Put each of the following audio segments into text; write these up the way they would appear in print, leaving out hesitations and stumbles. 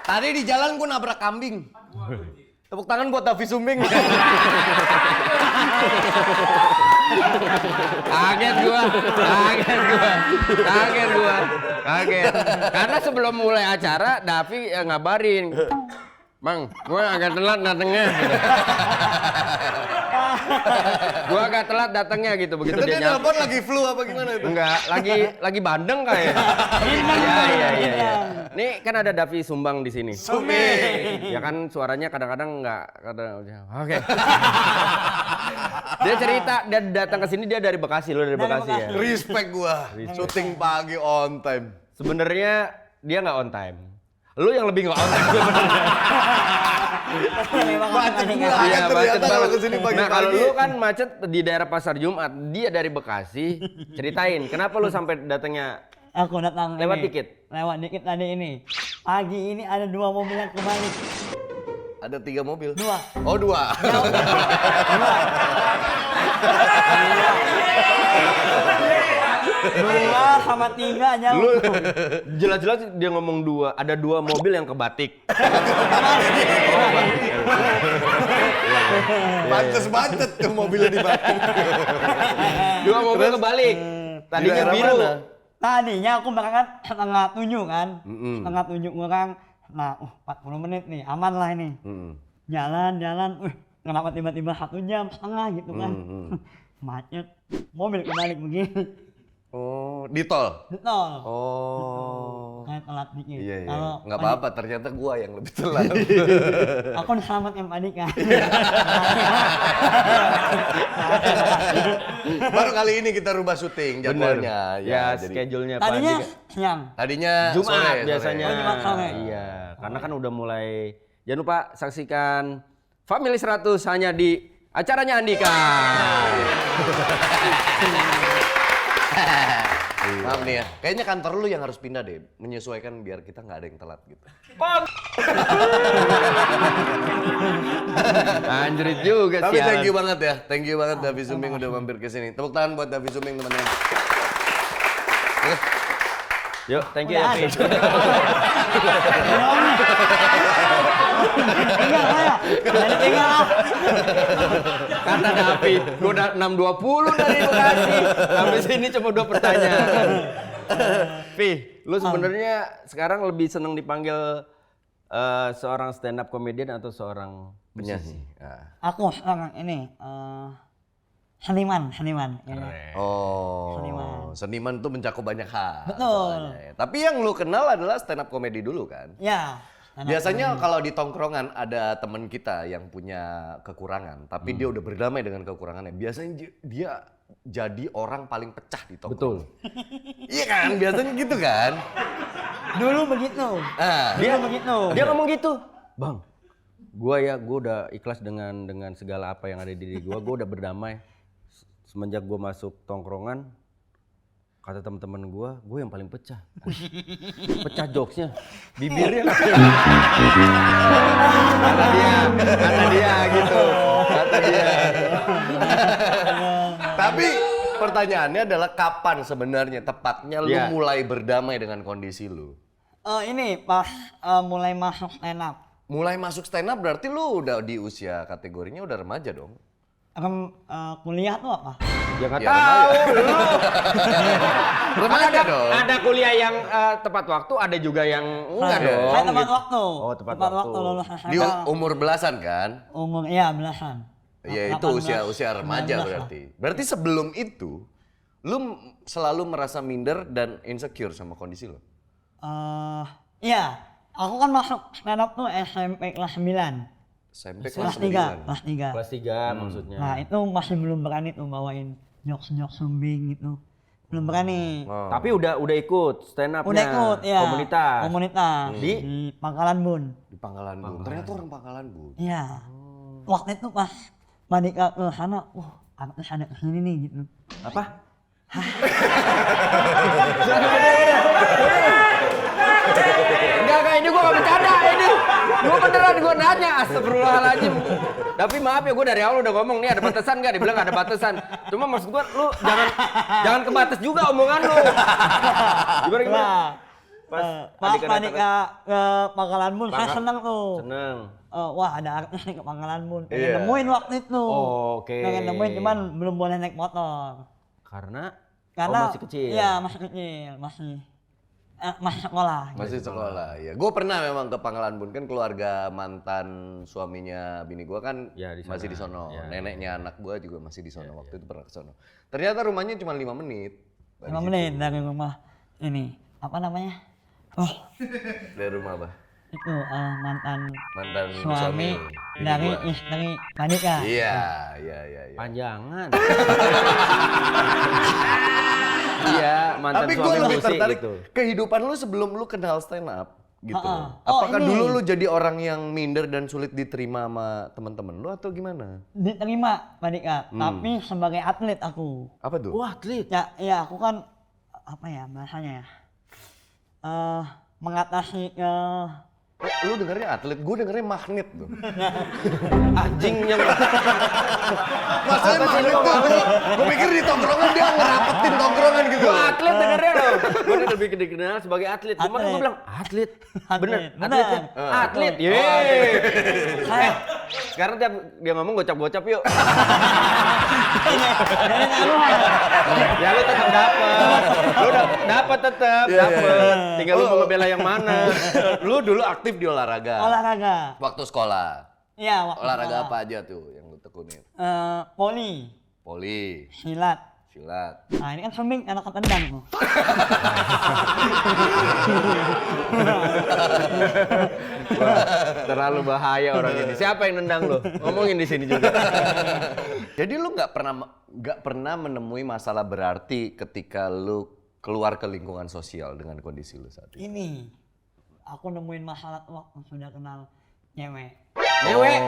Tadi di jalan gue nabrak kambing. Tepuk tangan buat Davi Sumbing. Kaget gua. Karena sebelum mulai acara, Davi ngabarin. Bang, gua agak telat datangnya. Gitu. Gua agak telat datangnya gitu begitu Itu dia dia telepon lagi flu apa gimana itu? Enggak, lagi bandeng kayak. Iya. Nih kan ada Davi Sumbang di sini. Sumbing. Ya kan suaranya kadang-kadang enggak Oke. Dia cerita dia datang ke sini dia dari Bekasi, lo dari Bekasi ya. Respect gua. Syuting pagi on time. Sebenarnya dia nggak on time. Lu yang lebih nggak on time sebenarnya. Macet gua Iya, ternyata macet kalau banget. kesini Nah kalau pagi-pagi. lu kan macet di daerah Pasar Jumat, dia dari Bekasi. Ceritain, kenapa lu sampai datangnya Aku datang lewat ini. dikit? Lewat dikit tadi ini. Pagi ini ada 2 mobil yang kebalik. Ada 3 mobil. 2. Oh 2. Dua sama 3 jauh. Lu jelas-jelas dia ngomong 2, ada 2 mobil yang kebatik. Pantes macet tuh mobilnya di Batu. 2 mobil kebalik. Tadinya daerah biru. mana? Tadinya aku berangkat setengah 7 kan. Setengah 7 kurang. Nah, 40 menit nih, aman lah ini. Jalan, kenapa tiba-tiba 1 jam setengah gitu kan. Macet, mobil kebalik begini. Oh, di tol. Betul. Oh. Kayak telat dikit. Iya. Kalau Enggak apa-apa, ternyata gua yang lebih telat. aku diselamatkan Pak Dika. Baru kali ini kita rubah syuting jadwalnya. Ya, jadi schedule-nya Pak Tadinya Andi. siang. tadinya Jumat sore. biasanya. Oh, Jumat sore. Iya, karena kan udah mulai. Jangan lupa saksikan Family 100 hanya di acaranya Andika. Maaf nih ya, kayaknya kantor lu yang harus pindah deh, menyesuaikan biar kita nggak ada yang telat gitu. Anjrit juga Tapi sialan. thank you banget Davi Sumbing udah mampir ke sini. Tepuk tangan buat Davi Sumbing teman-teman. Yuk, thank you ya. Pi. Tinggal saya. Jadi tinggal lah. Kata Davi, gua udah 6.20 dari Bekasi. Sampai sini cuma 2 pertanyaan. Pi, lu sebenarnya sekarang lebih seneng dipanggil seorang stand up comedian atau seorang Penyanyi. Nah. Aku sekarang ini seniman. Ya. Oh, Seniman. seniman tuh mencakup banyak hal. Betul. soalnya ya. Tapi yang lu kenal adalah stand up comedy dulu kan? Ya. Biasanya kalau di tongkrongan ada teman kita yang punya kekurangan, tapi dia udah berdamai dengan kekurangannya. Biasanya dia jadi orang paling pecah di tongkrongan. Betul. Iya kan, biasanya gitu kan? Dulu begitu. Dia begitu. Dia ngomong gitu, Bang. Gua udah ikhlas dengan segala apa yang ada di diri gua udah berdamai. Semenjak gua masuk tongkrongan, kata teman-teman gua yang paling pecah. Pecah jokesnya, bibirnya. Kata dia gitu. Kata dia. Tapi pertanyaannya adalah kapan sebenarnya tepatnya lu Ya. mulai berdamai dengan kondisi lu? Ini pas mulai masuk stand up. Mulai masuk stand up berarti lu udah di usia kategorinya udah remaja dong? Kuliah tuh apa? Ya nggak Ya, tahu. Remaja dong. Ada kuliah yang tepat waktu, ada juga yang enggak dong. Saya tepat gitu. waktu. Oh, tepat waktu. lulus Di SMA. umur belasan kan? Umur iya belasan. Ya itu 18, usia remaja 19 lah. berarti. Berarti sebelum itu lu selalu merasa minder dan insecure sama kondisi lu? Iya. Aku kan masuk stand up tuh SMP kelas 9. SMP Kelas kelas 3. 9. Kelas 3. Kelas 3 maksudnya. Nah itu masih belum berani tuh bawain jokes Sumbing gitu. Belum berani. Oh. Tapi udah ikut stand up-nya. Udah ikut ya. Komunitas. Di Pangkalan Bun. Di Pangkalan Bun. Ternyata orang Pangkalan Bun. Iya. Waktu itu pas Madika ke sana, artis ada kesini nih gitu. Apa? Enggak, ini gua gak bercanda ini. Gua beneran gua nanya, astagfirullahaladzim. Tapi maaf ya, gua dari awal udah ngomong nih ada batasan gak? Dibilang gak ada batasan. Cuma maksud gua lu jangan kebatas juga omongan lu. Gimana? Nah, Pas Panika ke Pangkalan Bun, saya senang tuh. Seneng. Wah ada artis nih ke Pangkalan Bun, Iya. pengen nemuin waktu itu. Oke. Pengen nemuin cuman belum boleh naik motor. Karena Karena masih kecil. Iya masih kecil, masih sekolah. Masih sekolah ya. Gue pernah memang ke Pangkalan Bun, kan keluarga mantan suaminya bini gue kan Ya, di sana. masih di sono. Ya, Neneknya anak gue juga masih di sono. Waktu itu pernah ke sono. Ternyata rumahnya cuma 5 menit. 5 menit dari rumah ini apa namanya? Oh Dari rumah apa? itu mantan Mantan suami bini dari gua. istri Panika. Iya. panjangan. Iya, mantan Tapi gue suami lebih musik tertarik gitu. kehidupan lu sebelum lu kenal stand up gitu. Oh, Apakah ini. dulu lu jadi orang yang minder dan sulit diterima sama teman-teman lu atau gimana? Diterima Panika, tapi sebagai atlet aku. Apa tuh? Wah, atlet. Ya aku kan apa ya bahasanya ya? Mengatasi Lu dengernya atlet, gue dengernya magnet tuh. Anjing yang Masalahnya magnet tuh, gue pikir di tongkrongan dia ngerapetin tongkrongan gitu. Gua atlet dengernya loh. Gua lebih dikenal sebagai atlet. Cuma Atlet. gua bilang atlet. Bener, Bener. atlet ya? Atlet. Oh, Yeay. saya Sekarang tiap dia ngomong gocap-gocap yuk. dari taruhan. Ya lu tetap dapet. Lu dapet tetap, Iya, dapet. iya. Tinggal lu mau ngebela yang mana. Lu dulu aktif di olahraga. Olahraga. Waktu sekolah. Iya, waktu Olahraga sekolah. apa aja tuh yang lu tekunin? Poli, Poli, silat. silat. Nah ini kan swimming anak ketendang tuh. Wah, terlalu bahaya orang ini. Siapa yang nendang lu? Ngomongin di sini juga. Jadi lu nggak pernah menemui masalah berarti ketika lu keluar ke lingkungan sosial dengan kondisi lu saat ini. Ini aku nemuin masalah tuh waktu sudah kenal cewek. Cewek.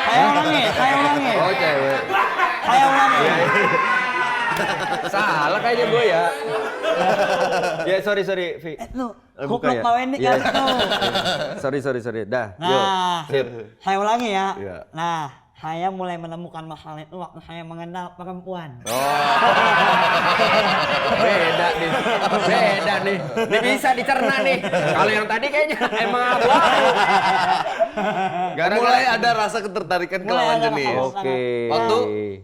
Saya ulangi. Oh, cewek. Saya ulangi. Salah kayaknya gue ya. Ya, sorry, Vi. Lu, Buka kupluk ya? Pak Wendy Iya. kan tuh. Sorry. Dah, yuk. Nah, Sip. saya ulangi ya. Iya. Nah, saya mulai menemukan masalah itu waktu saya mengenal perempuan. Beda nih. Ini bisa dicerna nih. Kalau yang tadi kayaknya emang abu-abu. Mulai ada rasa ketertarikan ke Mulai lawan ada jenis. rasa- Oke. Waktu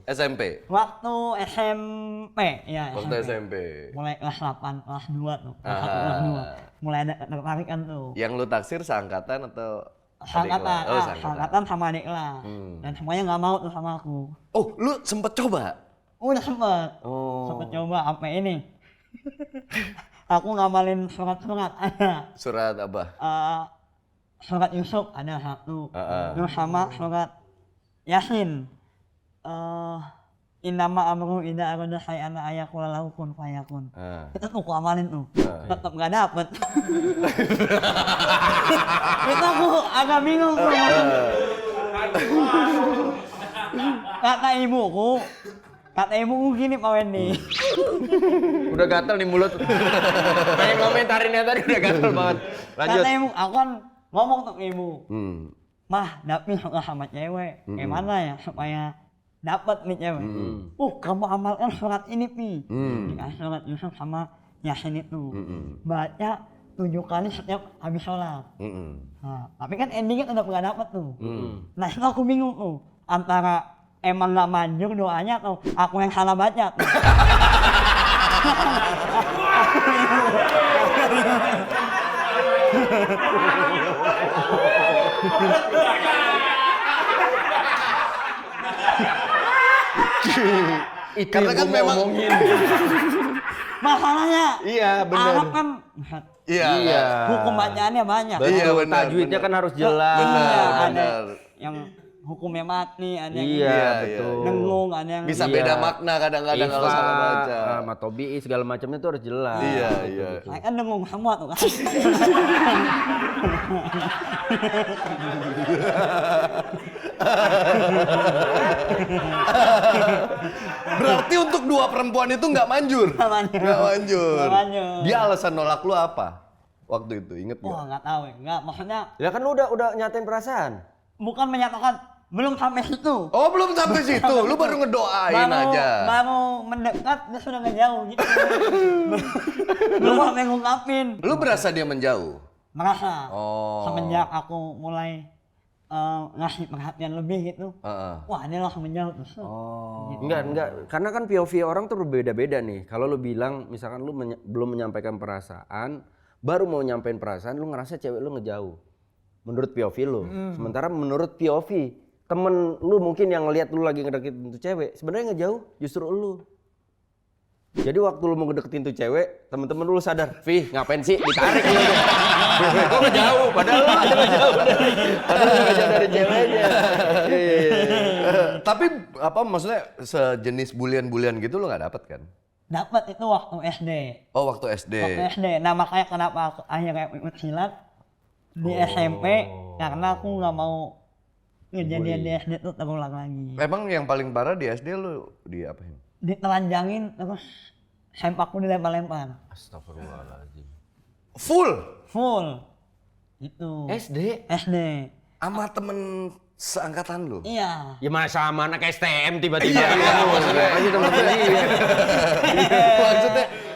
SMP. Waktu SMP, ya Waktu SMP. Mulai kelas 8, kelas 2 tuh. Kelas Ah. 1, kelas 2. Mulai ada ketertarikan tuh. Yang lu taksir seangkatan atau adik Seangkatan, kelas? Oh, seangkatan. seangkatan sama adik kelas. Dan semuanya nggak mau tuh sama aku. Oh, lu sempet coba? Udah sempet. Oh. Sempet coba sampai ini. Aku ngamalin surat-surat ada. Surat apa? Surat Yusuf ada satu. Ah. Terus sama surat Yasin. Innama amru idza arada syai'an ayaqula lahu kun fayakun. Itu tuh aku amalin tuh. Tetap nggak dapet. Itu aku agak bingung tuh. Kata ibuku gini Pak Wendy. Udah gatel di mulut. Kayak ngomentarinnya tadi udah gatel banget. Lanjut. Kata ibu, aku kan ngomong tuh ke ibu. Hmm. Mah, Dapi suka sama cewek. Gimana ya supaya dapat nih cewek? Kamu amalkan surat ini, Pi. Dikasih surat Yusuf sama Yasin itu. Baca 7 kali setiap habis sholat. Nah, tapi kan endingnya udah nggak dapet tuh. Nah, itu aku bingung tuh. Antara emang nggak manjur doanya atau aku yang salah baca tuh. Itu Karena yang kan gua memang ngomongin. Masalahnya Iya, benar. Arab kan Iya. hukum bacaannya banyak. Betul, Iya, benar, tajwidnya benar. kan harus jelas. Iya, ada benar. yang hukumnya mati, ada yang Iya, Iya, betul. dengung, ada yang Bisa Iya. beda makna kadang-kadang kalau Ifa, salah baca. Matobi'i segala macamnya tuh harus jelas. Iya, iya. saya kan dengung semua tuh kan. Berarti untuk dua perempuan itu nggak manjur? Nggak manjur. Nggak manjur. Nggak manjur. Dia alasan nolak lu apa? Waktu itu, inget Wah, nggak? nggak tahu ya. Nggak, maksudnya Ya kan lu udah nyatain perasaan. bukan menyatakan Belum sampai situ. Oh, belum sampai situ. Lu baru ngedoain aja. Baru mendekat, dia sudah ngejauh gitu. Belum sampai ngungkapin. Lu berasa dia menjauh? Merasa. Oh. Semenjak aku mulai ngasih perhatian lebih gitu. Wah, ini langsung menjauh. Oh. Enggak. Karena kan POV orang tuh berbeda-beda nih. Kalau lu bilang misalkan lu belum menyampaikan perasaan, baru mau nyampein perasaan, lu ngerasa cewek lu ngejauh. Menurut POV lu. Sementara menurut POV temen lu mungkin yang ngelihat lu lagi ngedeketin tuh cewek, sebenarnya ngejauh justru lu. Jadi waktu lu mau ngedeketin tuh cewek, temen-temen lu sadar, "Vih, ngapain sih ditarik lu?" Kok ngejauh? Padahal lu aja ngejauh dari ceweknya. Tapi apa maksudnya sejenis bulian-bulian gitu lu nggak dapet kan? Dapat itu waktu SD. Oh, waktu SD. Waktu SD. Nah, makanya kenapa aku akhirnya ikut silat di SMP, karena aku nggak mau kejadian di SD itu terulang lagi. Emang yang paling parah di SD lu diapain? Ditelanjangin terus sempakku dilempar-lempar. Astagfirullahaladzim. Full? Itu. SD? SD. Sama temen seangkatan lu? Iya. Ya masa sama anak STM tiba-tiba.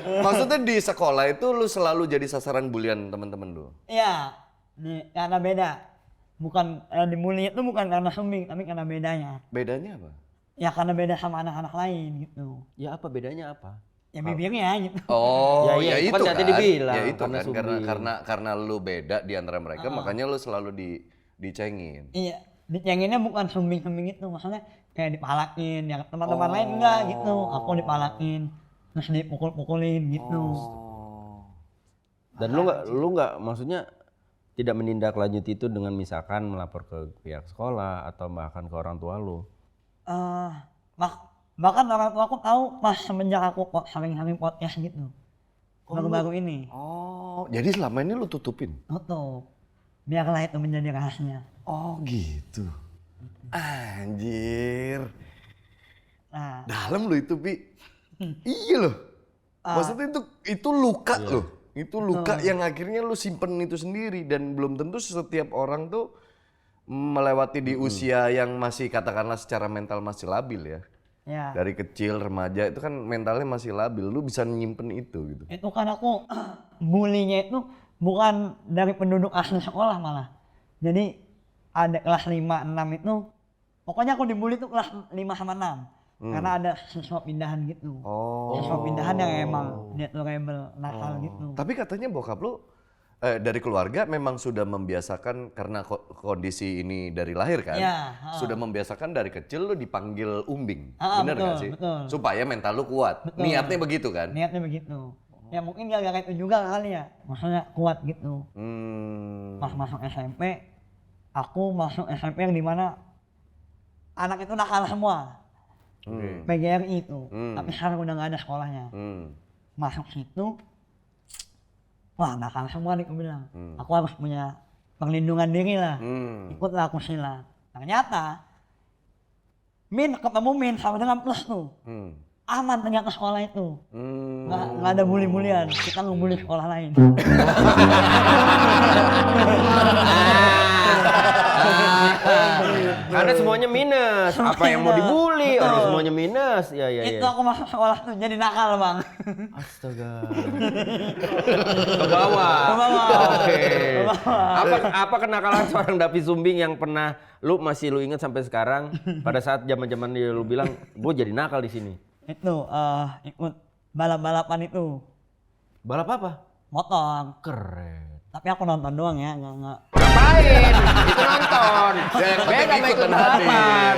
Maksudnya di sekolah itu lu selalu jadi sasaran bulian teman-teman lu? Iya. Karena beda. Bukan dibully itu bukan karena sumbing, tapi karena bedanya. Bedanya apa? Ya karena beda sama anak-anak lain gitu. Ya apa bedanya apa? Ya bibirnya gitu. Oh, Ya, ya, itu itu kan kan. tadi dibilang, Ya itu karena kan sumbing. karena lu beda di antara mereka, makanya lu selalu dicengin. Iya. Dicenginnya bukan sumbing-sumbing itu, maksudnya kayak dipalakin, ya teman-teman lain enggak gitu. Aku dipalakin, terus dipukul-pukulin gitu. Dan lu nggak maksudnya tidak menindaklanjuti itu dengan misalkan melapor ke pihak sekolah atau bahkan ke orang tua lu? Bahkan orang tua aku tahu pas semenjak aku sering-sering podcast gitu. Baru-baru ini. Oh, jadi selama ini lu tutupin? Tutup. Biarlah itu menjadi rahasia. Oh gitu. Anjir. Nah, Dalam lu itu, Pi. Iya loh. Maksudnya itu luka loh. Itu luka yang akhirnya lu simpen itu sendiri dan belum tentu setiap orang tuh melewati di usia yang masih katakanlah secara mental masih labil ya. ya. Dari kecil remaja itu kan mentalnya masih labil, lu bisa nyimpen itu gitu. Itu kan aku bullynya itu bukan dari penduduk asli sekolah malah. Jadi ada kelas 5, 6 itu, pokoknya aku dibully tuh kelas 5 sama 6. Karena ada siswa pindahan gitu. Siswa pindahan yang emang dia tuh rebel, nakal gitu. Tapi katanya bokap lu dari keluarga memang sudah membiasakan karena kondisi ini dari lahir kan? Iya, Sudah membiasakan dari kecil lu dipanggil umbing. Bener betul, gak sih? betul. Supaya mental lu kuat. Betul. Niatnya begitu kan? Niatnya begitu. Ya mungkin gara-gara itu juga kali ya, maksudnya kuat gitu. Pas masuk SMP, aku masuk SMP yang dimana anak itu nakal semua. PGRI itu, tapi sekarang udah gak ada sekolahnya. Masuk situ, wah nakal semua nih aku bilang. Aku harus punya perlindungan diri lah. Ikutlah aku silat. Ternyata, ketemu Min sama dengan Plus tuh. Aman ternyata sekolah itu. Nggak ada bully-bulian, kita ngebully sekolah lain. Karena semuanya minus. Apa yang mau dibully? Orang semuanya minus. Ya. Itu aku masuk sekolah tuh jadi nakal bang. Astaga. Ke bawah. Ke bawah. Oke. Ke bawah. Apa kenakalan seorang Davi Sumbing yang pernah lu ingat sampai sekarang pada saat zaman-zaman dia lu bilang, "Gue jadi nakal di sini." Itu ikut balap-balapan itu. Balap apa? Motor. Keren. Tapi aku nonton doang ya, nggak. Ngapain? Itu nonton. Beda sama ikut hadir. balapan.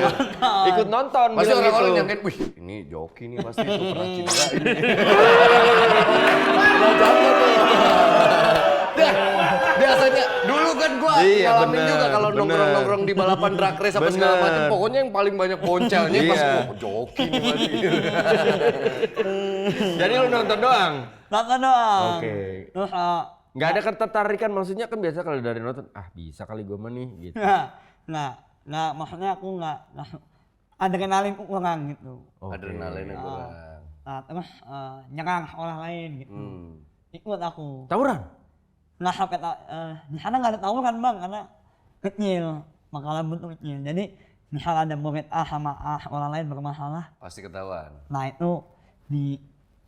Ikut nonton. Pasti bilang orang-orang gitu. nyangkain, wih ini joki nih pasti itu pernah cedera ini. Biasanya dulu kan gua Iya, ngalamin bener, juga kalau bener. nongkrong-nongkrong di balapan drag race apa segala Bener. macam, pokoknya yang paling banyak poncelnya pas Iya. gua joki nih pasti. Jadi lu nonton doang? Nonton doang. Oke. Terus Nggak ada ketertarikan, maksudnya kan biasa kalau dari nonton, bisa kali gue mah nih gitu. nah maksudnya aku nggak adrenalin kurang gitu. Adrenalinnya kurang. Nah, terus nyerang sekolah lain gitu. Ikut aku. Tawuran? Nggak sampai di sana nggak ada tawuran bang karena kecil, makalah bentuk kecil. Jadi misal ada murid A sama A orang lain bermasalah, Pasti ketahuan. nah itu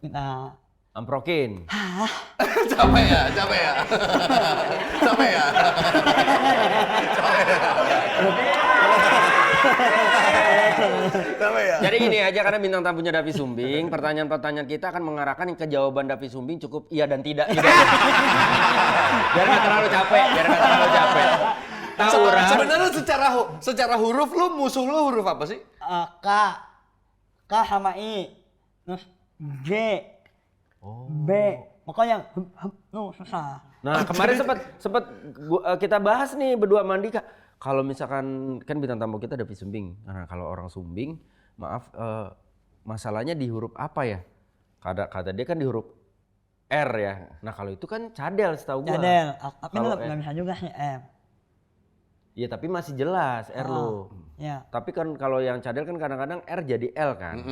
kita Amprokin. Capek ya, capek ya. Capek ya. Capek ya. Jadi gini aja, karena bintang tamunya Davi Sumbing, pertanyaan-pertanyaan kita akan mengarahkan ke jawaban Davi Sumbing cukup iya dan tidak gitu. Biar nggak terlalu capek, Tahu orang. Sebenarnya secara huruf lu musuh lu huruf apa sih? K, K sama I, terus G, B, pokoknya susah. Nah, kemarin sempat kita bahas nih berdua Mandika. Kalau misalkan kan bintang tamu kita Davi Sumbing. Nah, kalau orang Sumbing, maaf masalahnya di huruf apa ya? Kata dia kan di huruf R ya. Nah, kalau itu kan cadel setahu gua. Cadel, tapi Kalau tetap nggak bisa juga sih M. Iya, tapi masih jelas R lo. Ya. Tapi kan kalau yang cadel kan kadang-kadang R jadi L kan.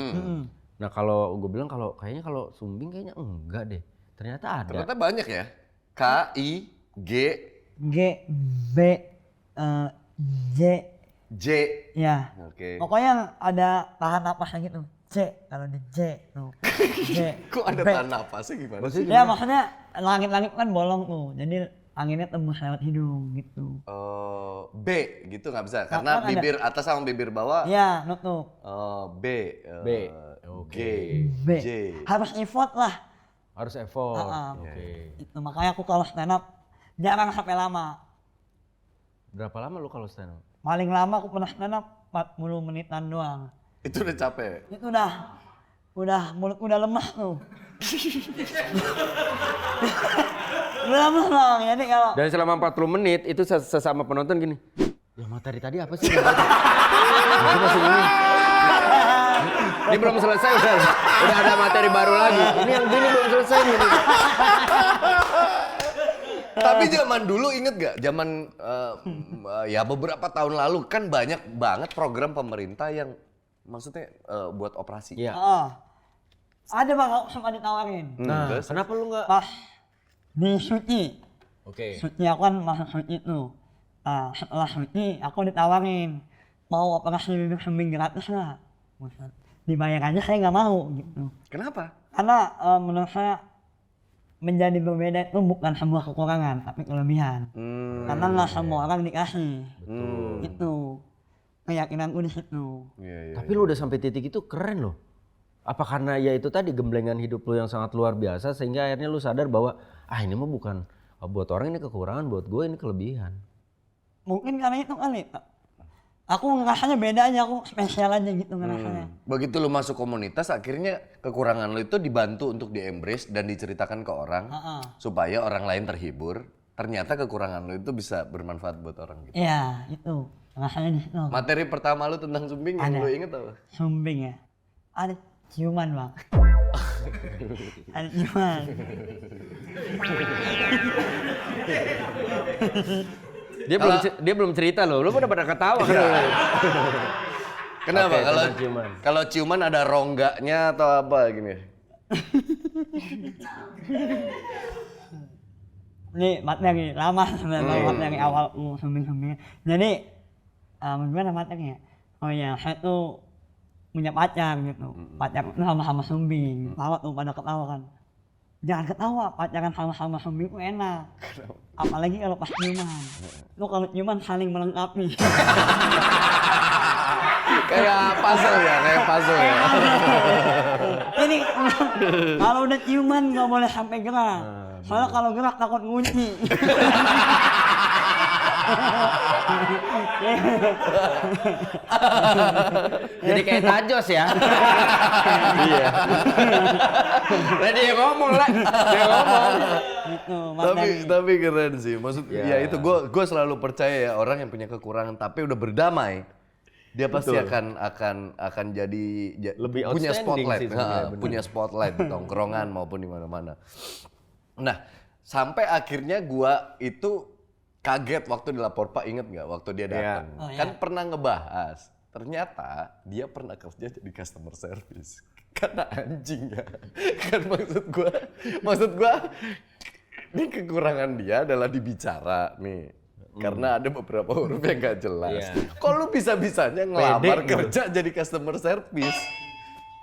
Nah, kalau gue bilang kayaknya kalau Sumbing kayaknya enggak deh. Ternyata ada. Ternyata banyak ya. K, I, G, G, B, J, J. ya. Oke. Pokoknya ada tahan napasnya gitu. C, kalau di J tuh. J. Kok ada B. tahan napasnya gimana sih? Ya maksudnya langit-langit kan bolong tuh. Jadi anginnya tembus lewat hidung gitu. B gitu nggak bisa karena Kan ada. bibir atas sama bibir bawah. Ya, nutup. B, B. G, B. J. Harus effort lah. Harus effort. Oke. Oke. Itu makanya aku kalau stand up jarang sampai lama. Berapa lama lu kalau stand up? Paling lama aku pernah stand up 40 menitan doang. Itu udah capek. Itu udah mulut udah lemah tuh. Udah lemah dong. Jadi kalau Dan selama 40 menit itu sesama penonton gini. Ya materi tadi apa sih? Itu masih ini. Ini belum selesai udah ada materi baru lagi. Ini yang gini belum selesai nih. Tapi zaman dulu inget gak? Zaman ya beberapa tahun lalu kan banyak banget program pemerintah yang maksudnya buat operasi. Iya. ada bang aku sempat ditawarin. Nah, Terus? kenapa lu nggak? Pas di Suci. Oke. Suci aku kan masuk Suci tuh. Nah, setelah Suci aku ditawarin mau operasi bibir sembing gratis nggak? Buset. Dibayar aja saya nggak mau gitu. Kenapa? Karena menurut saya menjadi berbeda itu bukan sebuah kekurangan tapi kelebihan. Karena nggak semua orang dikasih. Itu keyakinanku di situ. Iya. Tapi lu udah sampai titik itu keren loh. Apa karena ya itu tadi gemblengan hidup lu yang sangat luar biasa sehingga akhirnya lu sadar bahwa ini mah bukan buat orang ini kekurangan, buat gue ini kelebihan. Mungkin karena itu kali. Aku ngerasanya beda aja, aku spesial aja gitu ngerasanya. Begitu lu masuk komunitas akhirnya kekurangan lu itu dibantu untuk di-embrace dan diceritakan ke orang supaya orang lain terhibur. Ternyata kekurangan lu itu bisa bermanfaat buat orang gitu. Iya, itu. Rasanya di situ. Materi pertama lu tentang sumbing yang Ada. lu inget apa? Sumbing ya. Ada ciuman, Bang. Ada ciuman. Dia belum cerita loh. Lu udah pada ketawa kan? Kenapa? Oke, Kalau tentang ciuman. kalau ciuman ada rongganya atau apa gini? Ini materi lama sebenarnya, materi awal sumbing-sumbingnya. Jadi, gimana materinya? Oh ya, saya tuh punya pacar gitu. Pacar itu sama-sama sumbing. Tawa tuh pada ketawa kan. Jangan ketawa, pacaran sama-sama sumbing itu enak. Apalagi kalau pas ciuman. Lu kalau ciuman saling melengkapi. Kayak puzzle ya. Ini kalau udah ciuman nggak boleh sampai gerak. Soalnya kalau gerak takut ngunci. Jadi kayak tajos ya. Iya. Lah dia ngomong lah. Dia ngomong. Gitu, Tapi keren sih. Maksud ya itu gue selalu percaya ya orang yang punya kekurangan tapi udah berdamai. Dia pasti akan jadi Lebih punya outstanding spotlight, sih sebenarnya, bener. punya spotlight di tongkrongan maupun di mana-mana. Nah, sampai akhirnya gua itu kaget waktu di Lapor Pak, inget nggak waktu dia datang? Oh, iya. Kan pernah ngebahas, ternyata dia pernah kerja jadi customer service. Karena anjing ya. Kan maksud gua ini kekurangan dia adalah di bicara nih. karena ada beberapa huruf yang gak jelas. Iya. Kok lu bisa-bisanya ngelamar Pede, kerja jadi customer service?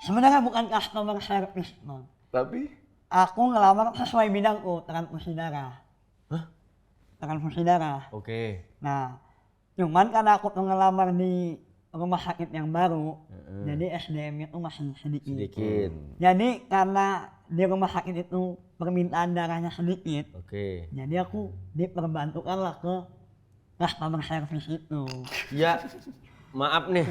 Sebenarnya bukan customer service, Bang. Tapi Aku ngelamar sesuai bidangku, transfusi darah. Hah? Transfusi darah. Oke. Nah, cuman karena aku tuh ngelamar di rumah sakit yang baru, jadi SDM-nya tuh masih sedikit. Sedikit. Jadi karena di rumah sakit itu permintaan darahnya sedikit, Oke. jadi aku diperbantukan lah ke customer service itu. Ya, maaf nih.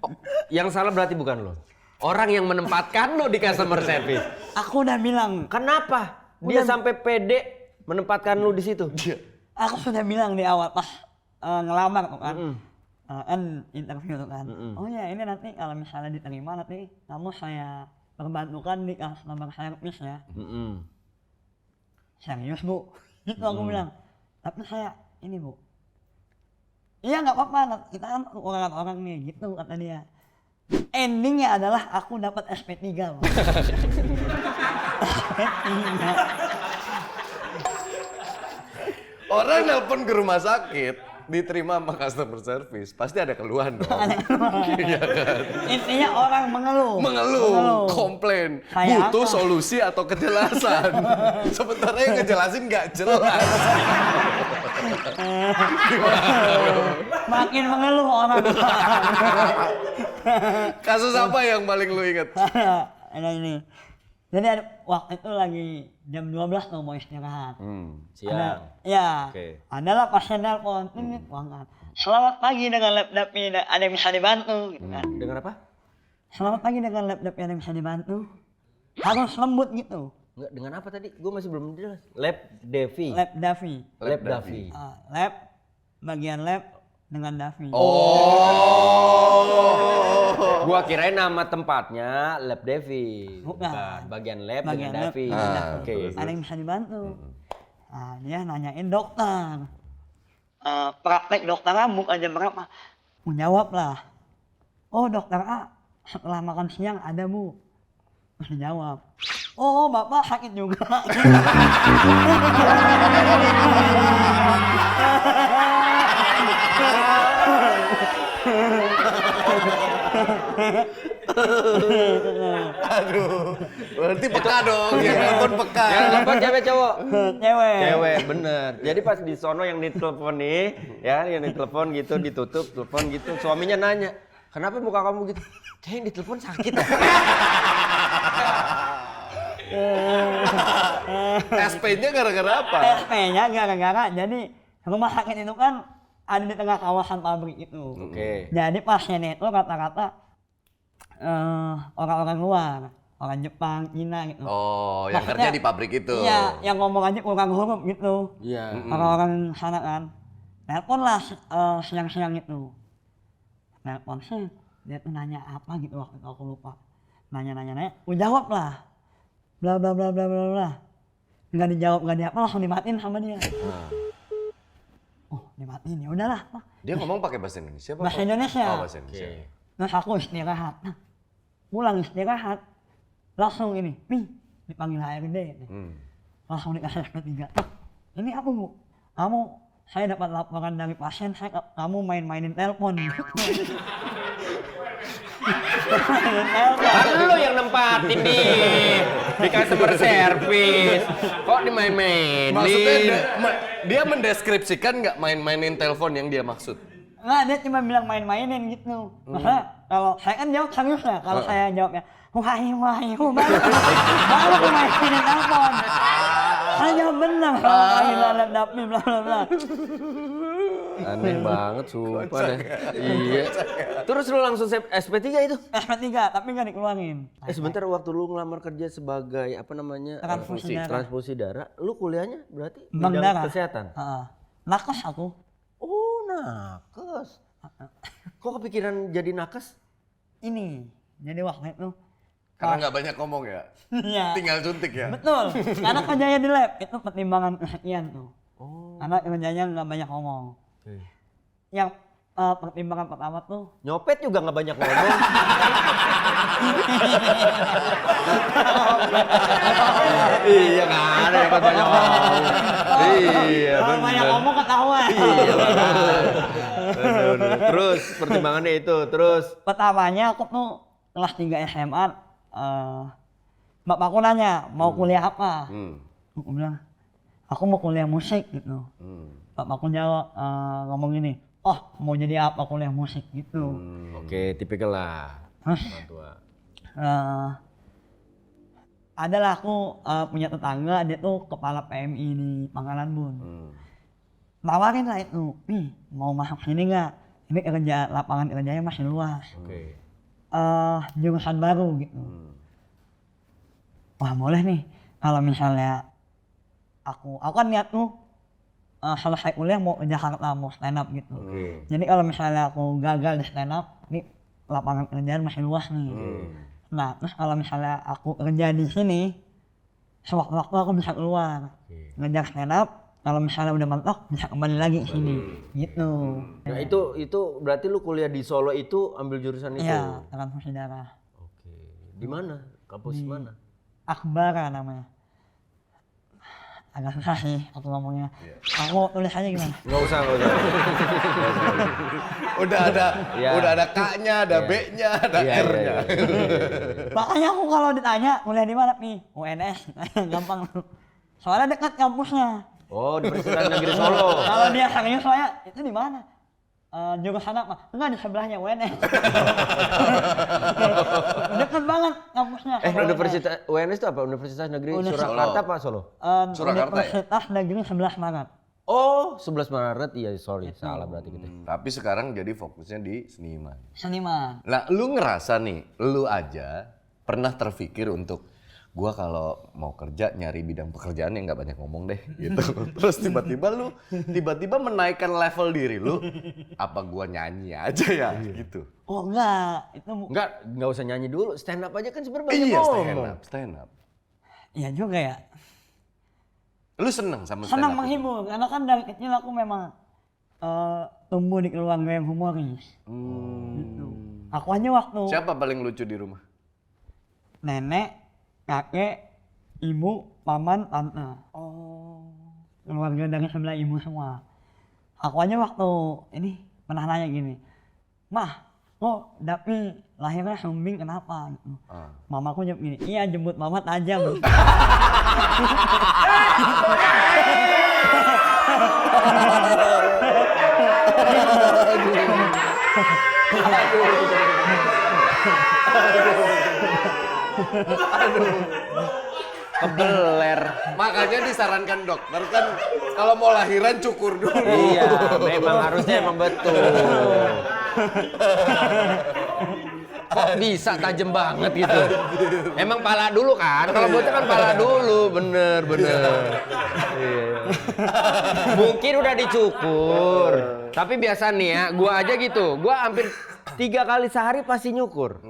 Oh, yang salah berarti bukan lo. Orang yang menempatkan lo di customer service. Aku udah bilang, Kenapa? Dia sampai pede menempatkan lo di situ. aku sudah bilang di awal pas ngelamar tuh kan, kan interview tuh kan. Oh ya ini nanti kalau misalnya diterima nanti kamu saya perbantukan di customer service ya. Serius bu? Itu aku bilang. Tapi saya ini bu. Iya nggak apa-apa, kita kan orang-orang nih gitu kata dia. Endingnya adalah aku dapat SP3 bu. SP3. orang nelpon ke rumah sakit, diterima sama customer service, pasti ada keluhan dong. Iya kan? Intinya orang Mengeluh, komplain, Kayak butuh apa? solusi atau kejelasan. Sementara yang ngejelasin nggak jelas. Makin mengeluh orang. Kasus apa yang paling lu inget? Ada ini. Jadi ada, waktu itu lagi jam 12 tuh mau istirahat. Siang. Ya, Oke. adalah pasien telepon, ini angkat. Selamat pagi dengan laptop ini, ada yang bisa dibantu, gitu kan. Dengan apa? Selamat pagi dengan laptop yang bisa dibantu. Harus lembut gitu. Enggak, dengan apa tadi? Gue masih belum jelas. Lab Devi. Lab Davi. Lab Davi. Lab, bagian lab dengan Davi. Gua kirain nama tempatnya Lab Devi. Bukan. Bagian lab Bagian dengan lab Davi. dengan Davi. Oke. Ada yang bisa dibantu. Nah, dia nanyain dokter. Praktek dokter A buka jam berapa? Menjawab lah. Oh dokter A, setelah makan siang ada bu. Terus dijawab. Oh bapak sakit juga. Aduh, berarti peka dong, yang nelpon peka. Yang telepon cewek cowok? Cewek. Cewek, bener. Jadi pas di sono yang ditelepon nih, ya yang ditelepon gitu, ditutup, telepon gitu. Suaminya nanya, kenapa muka kamu gitu? Kayak yang ditelepon sakit ya? SP-nya gara-gara apa? SP-nya gara-gara jadi rumah sakit itu kan ada di tengah kawasan pabrik itu. Oke. Jadi pasiennya itu rata-rata orang-orang luar, orang Jepang, Cina gitu. Oh, yang Maksudnya, kerja di pabrik itu. Iya, yang ngomong aja kurang huruf gitu. Iya. Orang-orang sana kan. Telepon lah siang-siang itu. Telepon sih, dia tuh nanya apa gitu waktu itu aku lupa. Nanya, aku jawab lah. Bla bla bla bla bla bla. Nggak dijawab, nggak diapa, langsung dimatiin sama dia. Oh, dimatiin ya udahlah. Dia ngomong pakai bahasa Indonesia apa? Bahasa Indonesia. Oh, bahasa Indonesia. Terus aku istirahat. Nah, pulang istirahat. Langsung ini, nih dipanggil HRD. Langsung dikasih SP3. Ini apa bu? Saya dapat laporan dari pasien, kamu main-mainin telepon. Kan lu yang nempatin nih di customer service. Kok dimain-mainin? Maksudnya dia mendeskripsikan nggak main-mainin telepon yang dia maksud? Enggak, dia cuma bilang main-mainin gitu. Maksudnya kalau saya kan jawab serius ya, kalau saya jawabnya baru aku mainin telepon. Saya jawab benar, laptop bla bla bla. Aneh banget sumpah deh. Iya. Terus lu langsung SP3 itu? SP3 tapi nggak dikeluarin. Sebentar waktu lu ngelamar kerja sebagai apa namanya? Transfusi darah. Transfusi darah. Lu kuliahnya berarti Bank bidang darah. kesehatan? Nakes aku. Oh, nakes. Kok kepikiran jadi nakes? Ini, jadi waktu itu. Karena nggak banyak ngomong ya? Iya. Tinggal suntik ya? Betul. Karena kerjanya di lab itu pertimbangan kesekian tuh. Karena kerjanya nggak banyak ngomong. Yang pertimbangan pertama tuh Nyopet juga nggak banyak ngomong. Iya kan, ada yang banyak ngomong. Iya, Kalau banyak bener. ngomong ketahuan. Iya, bener. Terus pertimbangannya itu, terus Pertamanya aku tuh kelas 3 SMA, bapakku nanya mau kuliah apa. Aku bilang aku mau kuliah musik gitu. Bapakku jawab ngomong gini, oh mau jadi apa kuliah musik gitu. Oke, tipikal lah. Orang tua. Adalah aku punya tetangga, dia tuh kepala PMI di Pangkalan Bun. Nawarin lah itu, nih mau masuk sini nggak? Ini kerja lapangan kerjanya masih luas. Oke. Jurusan baru gitu. Wah boleh nih, kalau misalnya aku kan niat tuh selesai kuliah mau ke Jakarta mau stand up gitu. Oke. Jadi kalau misalnya aku gagal di stand up, nih lapangan kerjaan masih luas nih. Nah terus kalau misalnya aku kerja di sini, sewaktu-waktu aku bisa keluar ngejar stand up. Kalau misalnya udah mentok bisa kembali lagi ke sini, gitu. Nah itu berarti lu kuliah di Solo itu ambil jurusan itu? Iya, transfusi darah. Oke. Di mana? Kampus mana? Akbara namanya. Agak susah sih aku ngomongnya. Aku tulis aja gimana? Nggak usah. Udah ada Iya. udah ada K-nya, ada B-nya, ada Iya, R-nya. Makanya aku kalau ditanya kuliah di mana nih? UNS, gampang. Soalnya dekat kampusnya. Oh, di Universitas Negeri Solo. Kalau dia serius soalnya itu di mana? Jurusan apa? Enggak di sebelahnya UNS. Dekat banget kampusnya. sama Universitas UNS itu apa? Universitas Negeri Universitas Surakarta apa Solo? Surakarta ya? Universitas Negeri 11 Maret. Oh, 11 Maret. Iya, sorry. Salah berarti gitu. Tapi sekarang jadi fokusnya di seniman. Seniman. Nah, lu ngerasa nih, lu aja pernah terpikir untuk gua kalau mau kerja nyari bidang pekerjaan yang nggak banyak ngomong deh gitu. Terus tiba-tiba menaikkan level diri lu, apa gua nyanyi aja ya gitu. Oh enggak, itu Nggak usah nyanyi dulu. Stand up aja kan sebenarnya banyak Iya, ngomong. stand up. iya juga ya. Lu seneng sama stand Senang up? menghibur, karena kan dari kecil aku memang tumbuh di keluarga yang humoris. Gitu. Aku aja waktu Siapa paling lucu di rumah? nenek, kakek, ibu, paman, tante. Keluarga dari sebelah ibu semua. Aku aja waktu ini pernah nanya gini, Mah, kok Dapi lahirnya sumbing kenapa? Gitu. Mamaku jawab gini, iya jemput mama tajam. Kebeler. Makanya disarankan dokter kan kalau mau lahiran cukur dulu. Iya, memang harusnya emang betul. Kok bisa tajem banget gitu? Emang pala dulu kan? Kalau bocah kan pala dulu, bener. Iya. Mungkin udah dicukur, tapi biasa nih ya, gua aja gitu. Gua hampir 3 kali sehari pasti nyukur.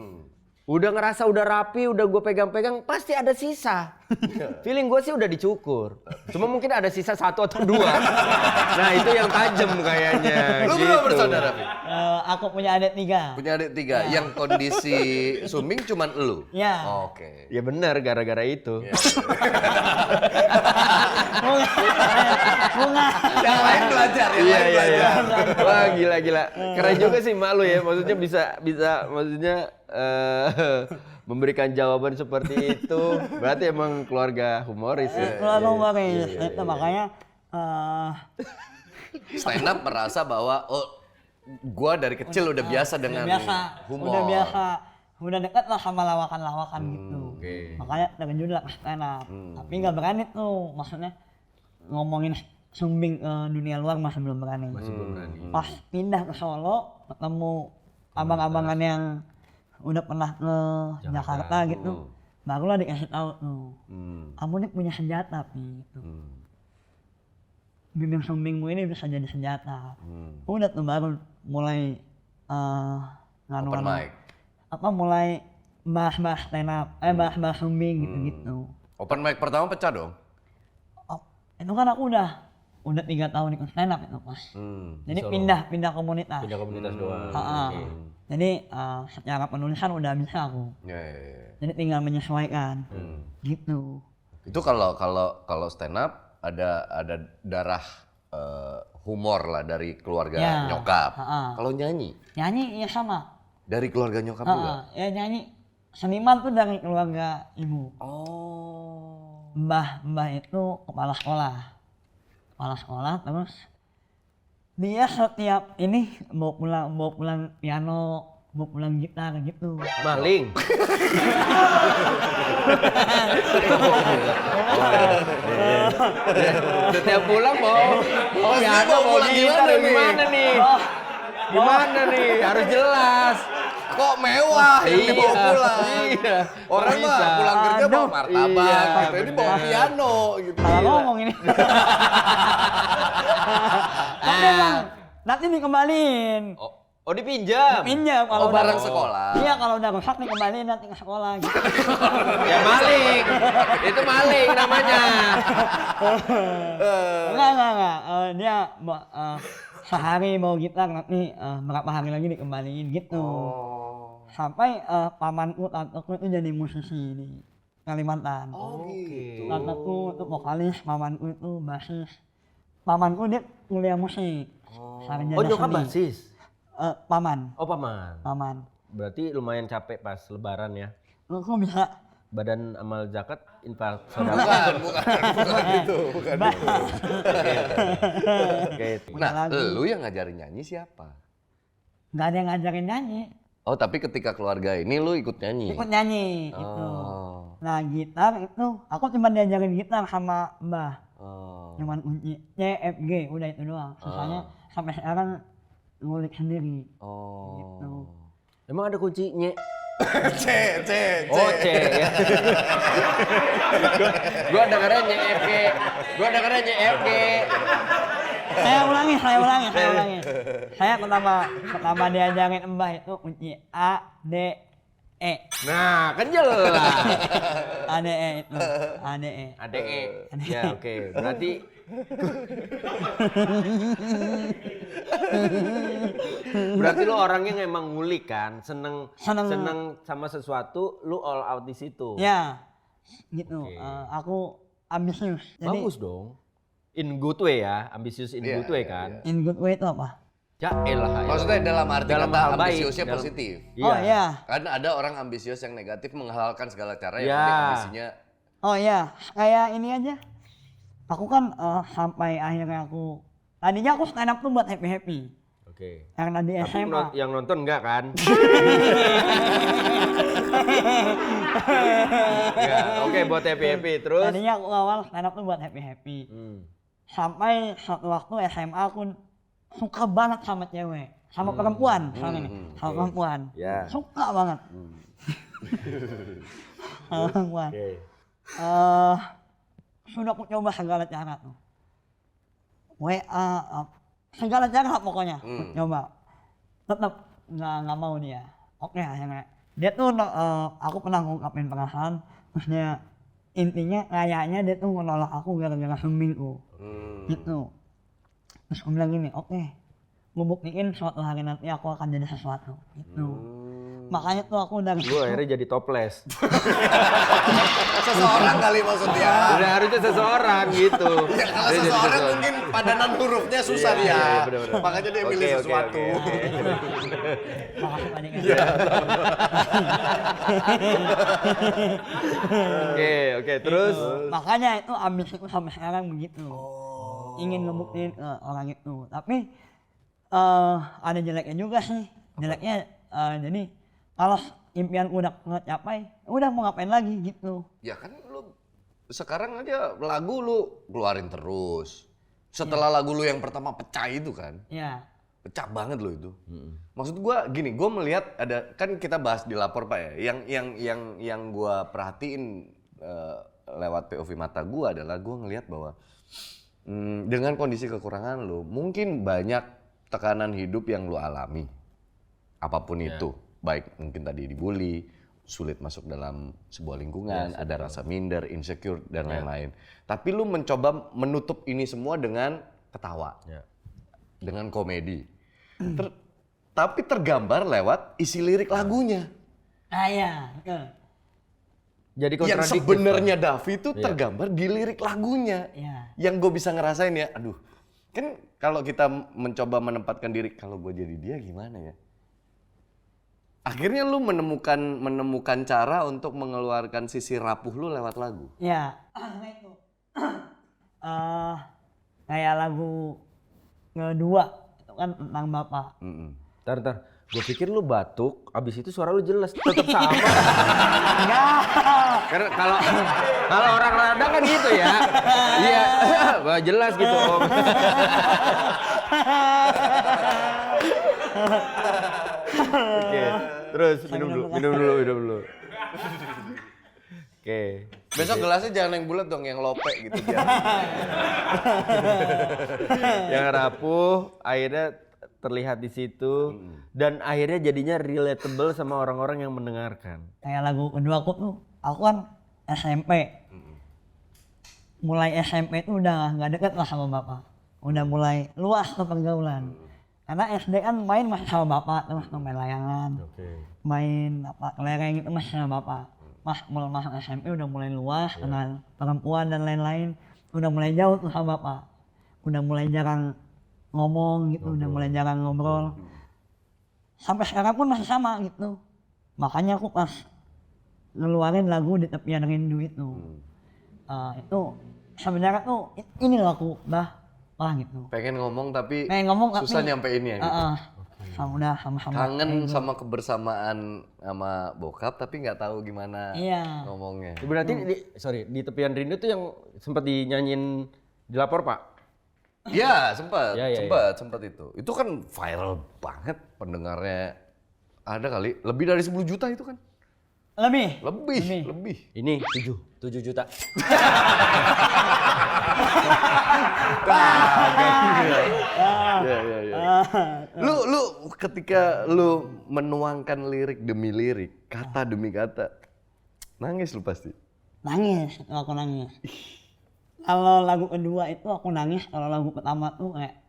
Udah ngerasa udah rapi, udah gue pegang-pegang, pasti ada sisa. Feeling gue sih udah dicukur. Cuma mungkin ada sisa 1 atau 2. Nah itu yang tajam kayaknya. Lu gitu. berapa bersaudara, Pi? Aku punya adik 3. Punya adik 3, yang kondisi sumbing cuman elu? Ya. Oke. Ya benar, gara-gara itu. Bunga. Yang lain belajar, Iya. Wah gila. Keren juga sih mak lu ya. Maksudnya bisa maksudnya memberikan jawaban seperti itu. Berarti emang keluarga humoris ya. Keluarga humoris. Itu makanya Stand up merasa bahwa gua dari kecil udah biasa dengan humor. Udah biasa. Udah dekat lah sama lawakan-lawakan gitu. Makanya terjun lah ke stand up. Tapi nggak berani tuh, maksudnya ngomongin sumbing ke dunia luar masih belum berani. Pas pindah ke Solo, ketemu abang-abangan yang udah pernah ke Jakarta gitu, barulah dikasih tahu tuh, kamu nih punya senjata gitu. Bibir sumbingmu ini bisa jadi senjata. Udah tuh baru mulai Open mic. mulai bahas-bahas stand up, bahas-bahas sumbing gitu-gitu. Open mic pertama pecah dong? Itu kan aku udah 3 tahun ikut stand up itu Mas. Jadi pindah komunitas. Pindah komunitas doang. Jadi secara penulisan udah bisa aku. Ya. Jadi tinggal menyesuaikan. Gitu. Itu kalau stand up ada darah humor lah dari keluarga Ya, nyokap. ha-ha. Kalau nyanyi Nyanyi ya sama. dari keluarga nyokap juga. Ya nyanyi. Seniman tuh dari keluarga ibu. Oh. Mbah itu kepala sekolah terus dia setiap ini mau pulang piano, mau pulang gitar gitu. Maling. Setiap pulang mau piano, mau gitar, gimana nih? Gimana nih? Harus jelas. Kok mewah yang Iya, dibawa pulang. iya. Orang Kok mah bisa? pulang kerja bawa martabak, Iya, gitu. Ini bawa bener. piano gitu. Salah ngomong ini. Tapi emang nanti dikembaliin. Oh dipinjam? Pinjam kalau Oh, barang sekolah. Iya kalau udah rusak dikembaliin nanti ke sekolah gitu. Ya maling. Itu maling namanya. Enggak. Dia sehari mau gitar nanti berapa hari lagi dikembaliin gitu. Oh. Sampai pamanku tanteku itu jadi musisi di Kalimantan. Oh gitu. Tanteku itu vokalis, pamanku itu basis. Pamanku dia kuliah musik. Sarjana Oh nyokap seni. basis? Paman. Oh paman. Berarti lumayan capek pas lebaran ya? Lu kok bisa? Badan amal zakat infak saudara. Bukan gitu, bukan Bah. gitu. Oke. Nah, lu yang ngajarin nyanyi siapa? Nggak ada yang ngajarin nyanyi, Oh, tapi ketika keluarga ini lu ikut nyanyi? ikut nyanyi itu. Oh. Nah gitar itu, aku cuma diajarin gitar sama Mbah. Oh. Cuman kunci C, F, G, udah itu doang. Sisanya sampai sekarang ngulik sendiri. Oh. Gitu. Emang ada kuncinya? C. Oh C ya. Gua dengarnya NYFG. Saya ulangi. Saya pertama diajarin Mbah itu kunci A, D, E. Nah, kan jelas. A, D, E itu. A, D, E. ADE. Ya, oke. Berarti Berarti lu orangnya yang emang ngulik kan, seneng sama sesuatu, lu all out di situ. Ya, gitu. Oke. Aku ambisius. Jadi, Bagus dong. In good way ya, ambisius in Iya, good way iya, kan. in good way itu apa? Ya elah. Maksudnya dalam arti Dalam kata hal baik, ambisiusnya dalam- positif. Oh iya. Kan ada orang ambisius yang negatif menghalalkan segala cara yang Iya. penting ambisinya. Oh iya, kayak ini aja. Aku kan sampai akhirnya tadinya aku stand up tuh buat happy. Oke. Yang tadi Tapi SMA. yang nonton enggak kan? Enggak. Oke, buat happy terus. Tadinya aku awal stand up tuh buat happy. Sampai suatu waktu SMA aku suka banget sama cewek, sama perempuan, sama perempuan. Ya. Suka banget. Sama perempuan. Oke. Sudah aku coba segala cara tuh. WA, segala cara pokoknya. Aku coba. Tetap nggak mau dia. Oke akhirnya. Dia tuh aku pernah ngungkapin perasaan, terus dia intinya kayaknya dia tuh menolak aku gara-gara seminggu. Gitu. Terus aku bilang gini, oke, gue buktiin suatu hari nanti aku akan jadi sesuatu. Gitu. Makanya tuh aku dari Lu akhirnya jadi toples. Seseorang kali maksudnya. Udah harusnya seseorang gitu. Ya kalau Dia jadi seseorang mungkin padanan hurufnya susah Iya, dia. iya, bener-bener. Makanya dia Oke, milih oke, sesuatu. oke. makasih banyak ya. Iya. Oke, terus Makanya itu ambisiku sampai sekarang begitu. Ingin ngebuktiin ke orang itu. Tapi ada jeleknya juga sih. Jeleknya jadi kalau impian udah kecapai, udah mau ngapain lagi gitu. Ya kan lu sekarang aja lagu lu keluarin terus. Setelah lagu lu yang pertama pecah itu kan. Ya. Pecah banget lo itu. Maksud gua gini, gua melihat ada kan kita bahas di lapor Pak ya. Yang gua perhatiin lewat POV mata gua adalah gua ngelihat bahwa dengan kondisi kekurangan lu, mungkin banyak tekanan hidup yang lu alami. Apapun itu, baik mungkin tadi dibully, sulit masuk dalam sebuah lingkungan, ada rasa minder, insecure dan lain-lain. Tapi lu mencoba menutup ini semua dengan ketawa. Dengan komedi. Tapi tergambar lewat isi lirik lagunya. Ah ya, betul. Jadi yang kontradiktif. sebenarnya Davi itu Iya. tergambar di lirik lagunya. Iya. Yang gue bisa ngerasain ya, aduh. Kan kalau kita mencoba menempatkan diri, kalau gue jadi dia gimana ya? Akhirnya lu menemukan cara untuk mengeluarkan sisi rapuh lu lewat lagu. Ya, itu. Kayak lagu kedua itu kan tentang bapak. Ntar. Gue pikir lu batuk, abis itu suara lu jelas, tetap sama. Enggak. Karena kalau orang rada kan gitu ya. Iya, wah jelas gitu Om. Oke, terus minum dulu. Oke. Besok gelasnya jangan yang bulat dong, yang lope gitu. Yang rapuh, akhirnya terlihat di situ dan akhirnya jadinya relatable sama orang-orang yang mendengarkan. Kayak lagu kedua aku kan SMP. Mulai SMP itu udah nggak deket lah sama bapak. Udah mulai luas ke pergaulan. Karena SD kan main masih sama bapak, terus main layangan, main kelereng itu masih sama bapak. Mulai masuk SMP udah mulai luas, kenal perempuan dan lain-lain. Udah mulai jauh tuh sama bapak. Udah mulai jarang ngomong gitu, udah mulai jarang ngobrol. Sampai sekarang pun masih sama gitu. Makanya aku pas ngeluarin lagu Di Tepian Rindu itu. Itu sebenarnya tuh ini loh aku gitu. Pengen ngomong tapi tapi susah nyampeinnya gitu. Udah sama-sama. Kangen sama kebersamaan sama bokap tapi nggak tahu gimana ngomongnya. Berarti di Tepian Rindu tuh yang sempat dinyanyiin di lapor Pak? Iya, sempat itu. Itu kan viral banget pendengarnya. Ada kali lebih dari 10 juta itu kan? Lebih. Ini 7 juta. Lu ketika lu menuangkan lirik demi lirik, kata demi kata, nangis lu pasti. Aku nangis. Kalau lagu kedua itu aku nangis, kalau lagu pertama tuh kayak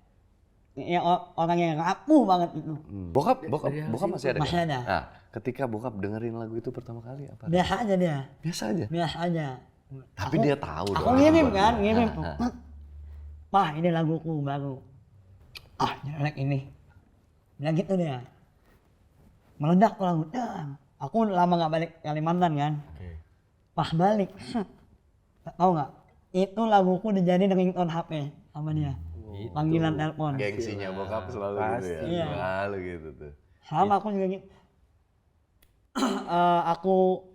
ya orang yang rapuh banget itu. Bokap masih ada? Masih ada. Nah, ketika bokap dengerin lagu itu pertama kali apa? Biasa aja dia. Biasa aja. Tapi dia tahu dong. Aku ngirim tuh. Pak, ini laguku baru. Jelek ini. Bilang gitu dia. Meledak tuh lagu. Aku lama gak balik Kalimantan kan. Pas balik. Tahu nggak? Itu laguku dijadiin ringtone HP sama dia. Panggilan telepon. Gengsinya bokap selalu gitu ya. Iya. Selalu gitu tuh. Sama aku juga gitu. Aku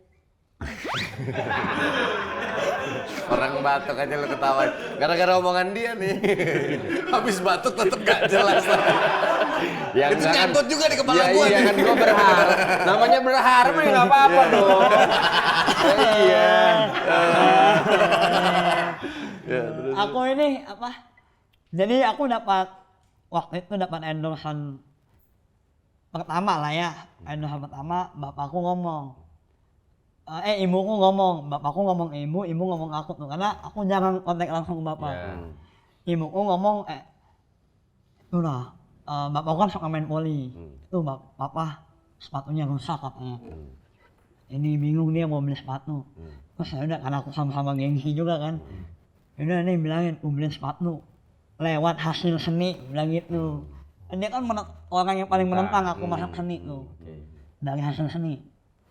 orang batuk aja lu ketawa. Gara-gara omongan dia nih. Habis batuk tetep gak jelas. Ya, itu nyangkut juga di kepala gua. Iya kan gua berharap. Namanya berharap nih enggak apa-apa dong. Iya. Aku ini apa? Jadi aku waktu itu dapat endorsean pertama lah ya. Endorsean pertama bapakku ngomong. Ibuku ngomong, bapakku ngomong ibu ngomong aku tuh karena aku jarang kontak langsung bapak. Ibuku ngomong udah bapakku kan suka main voli. Itu bapak sepatunya rusak katanya. Ini bingung dia mau beli sepatu. Terus ya udah karena aku sama-sama gengsi juga kan. Udah nih bilangin aku beli sepatu lewat hasil seni bilang gitu. Dia kan orang yang paling menentang aku masuk seni tuh. Dari hasil seni.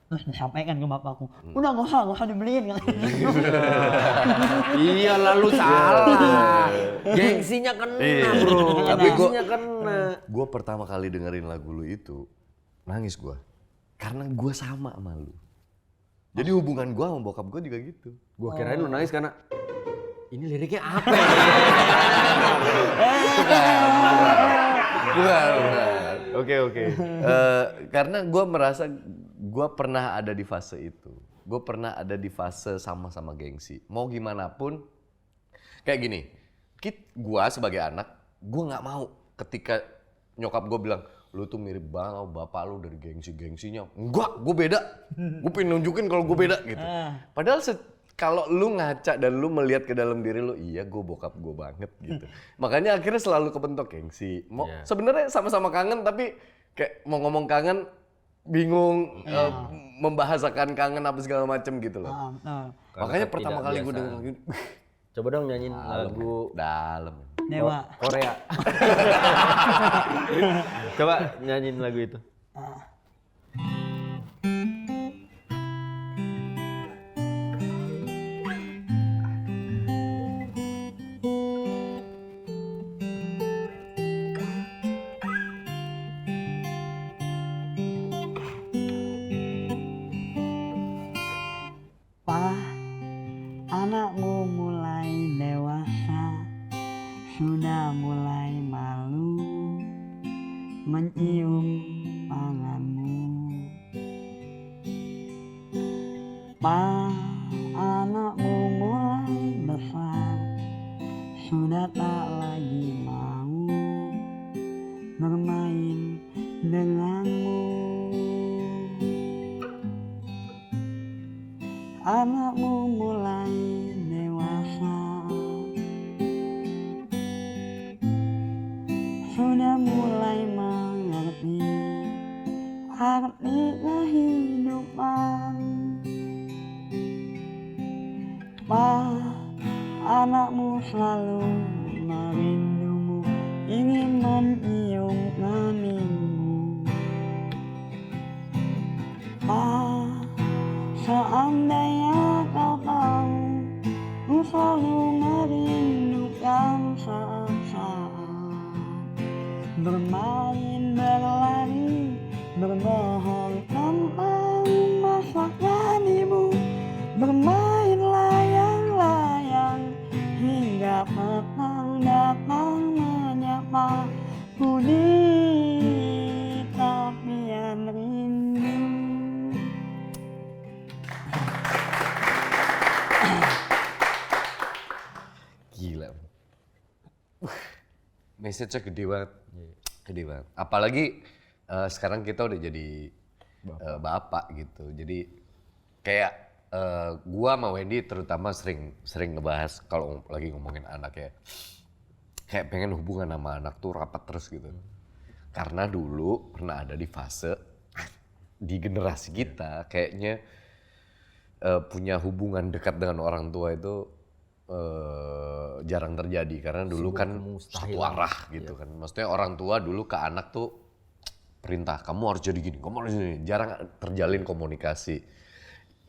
Terus disampaikan ke bapakku, udah gak usah dibeliin kan. Iya lalu salah. Gengsinya kena bro. Tapi Gengsinya kena. Gue pertama kali dengerin lagu lu itu, nangis gue. Karena gue sama lu. Jadi hubungan gue sama bokap gue juga gitu. Gua kirain lu nangis karena ini liriknya apa ya? Bukan. Oke. Karena gue merasa gue pernah ada di fase itu. Gue pernah ada di fase sama-sama gengsi. Mau gimana pun, kayak gini. Gue sebagai anak, gue nggak mau ketika nyokap gue bilang, lu tuh mirip banget sama bapak lu dari gengsi-gengsinya. Enggak, gue beda. Gue pengen nunjukin kalau gue beda gitu. Padahal kalau lu ngaca dan lu melihat ke dalam diri lu, iya gue bokap gue banget gitu. Makanya akhirnya selalu kebentuk gengsi. Sebenarnya sama-sama kangen tapi kayak mau ngomong kangen, bingung membahasakan kangen apa segala macem gitu loh. Betul. Makanya Konsep pertama tidak kali gue biasa. denger gini, Coba dong nyanyiin lagu dalam. Dewa. Korea. Coba nyanyiin lagu itu. Pak, anakmu mulai dewasa, sudah mulai malu mencium tanganmu. Pak, anakmu mulai besar, sudah tak lagi mau bermain denganmu. Anakmu mulai dewasa, sudah mulai mengerti arti kehidupan. Pak, anakmu selalu merindumu, ingin mencium keningmu. Pak, seandainya kau tahu, ku selalu merindukan saat-saat bermain, berlari, berbohong tentang masa kecilmu, bermain layang-layang hingga petang datang menyapa ku di tepian rindu. Gila. Message-nya gede banget. Gede banget. Apalagi sekarang kita udah jadi bapak gitu. Jadi kayak gua sama Wendy terutama sering ngebahas kalau lagi ngomongin anak ya. Kayak pengen hubungan sama anak tuh rapat terus gitu. Karena dulu pernah ada di fase di generasi kita kayaknya punya hubungan dekat dengan orang tua itu jarang terjadi karena dulu kan satu arah gitu kan. Maksudnya orang tua dulu ke anak tuh perintah, kamu harus jadi gini, kamu harus gini. Jarang terjalin komunikasi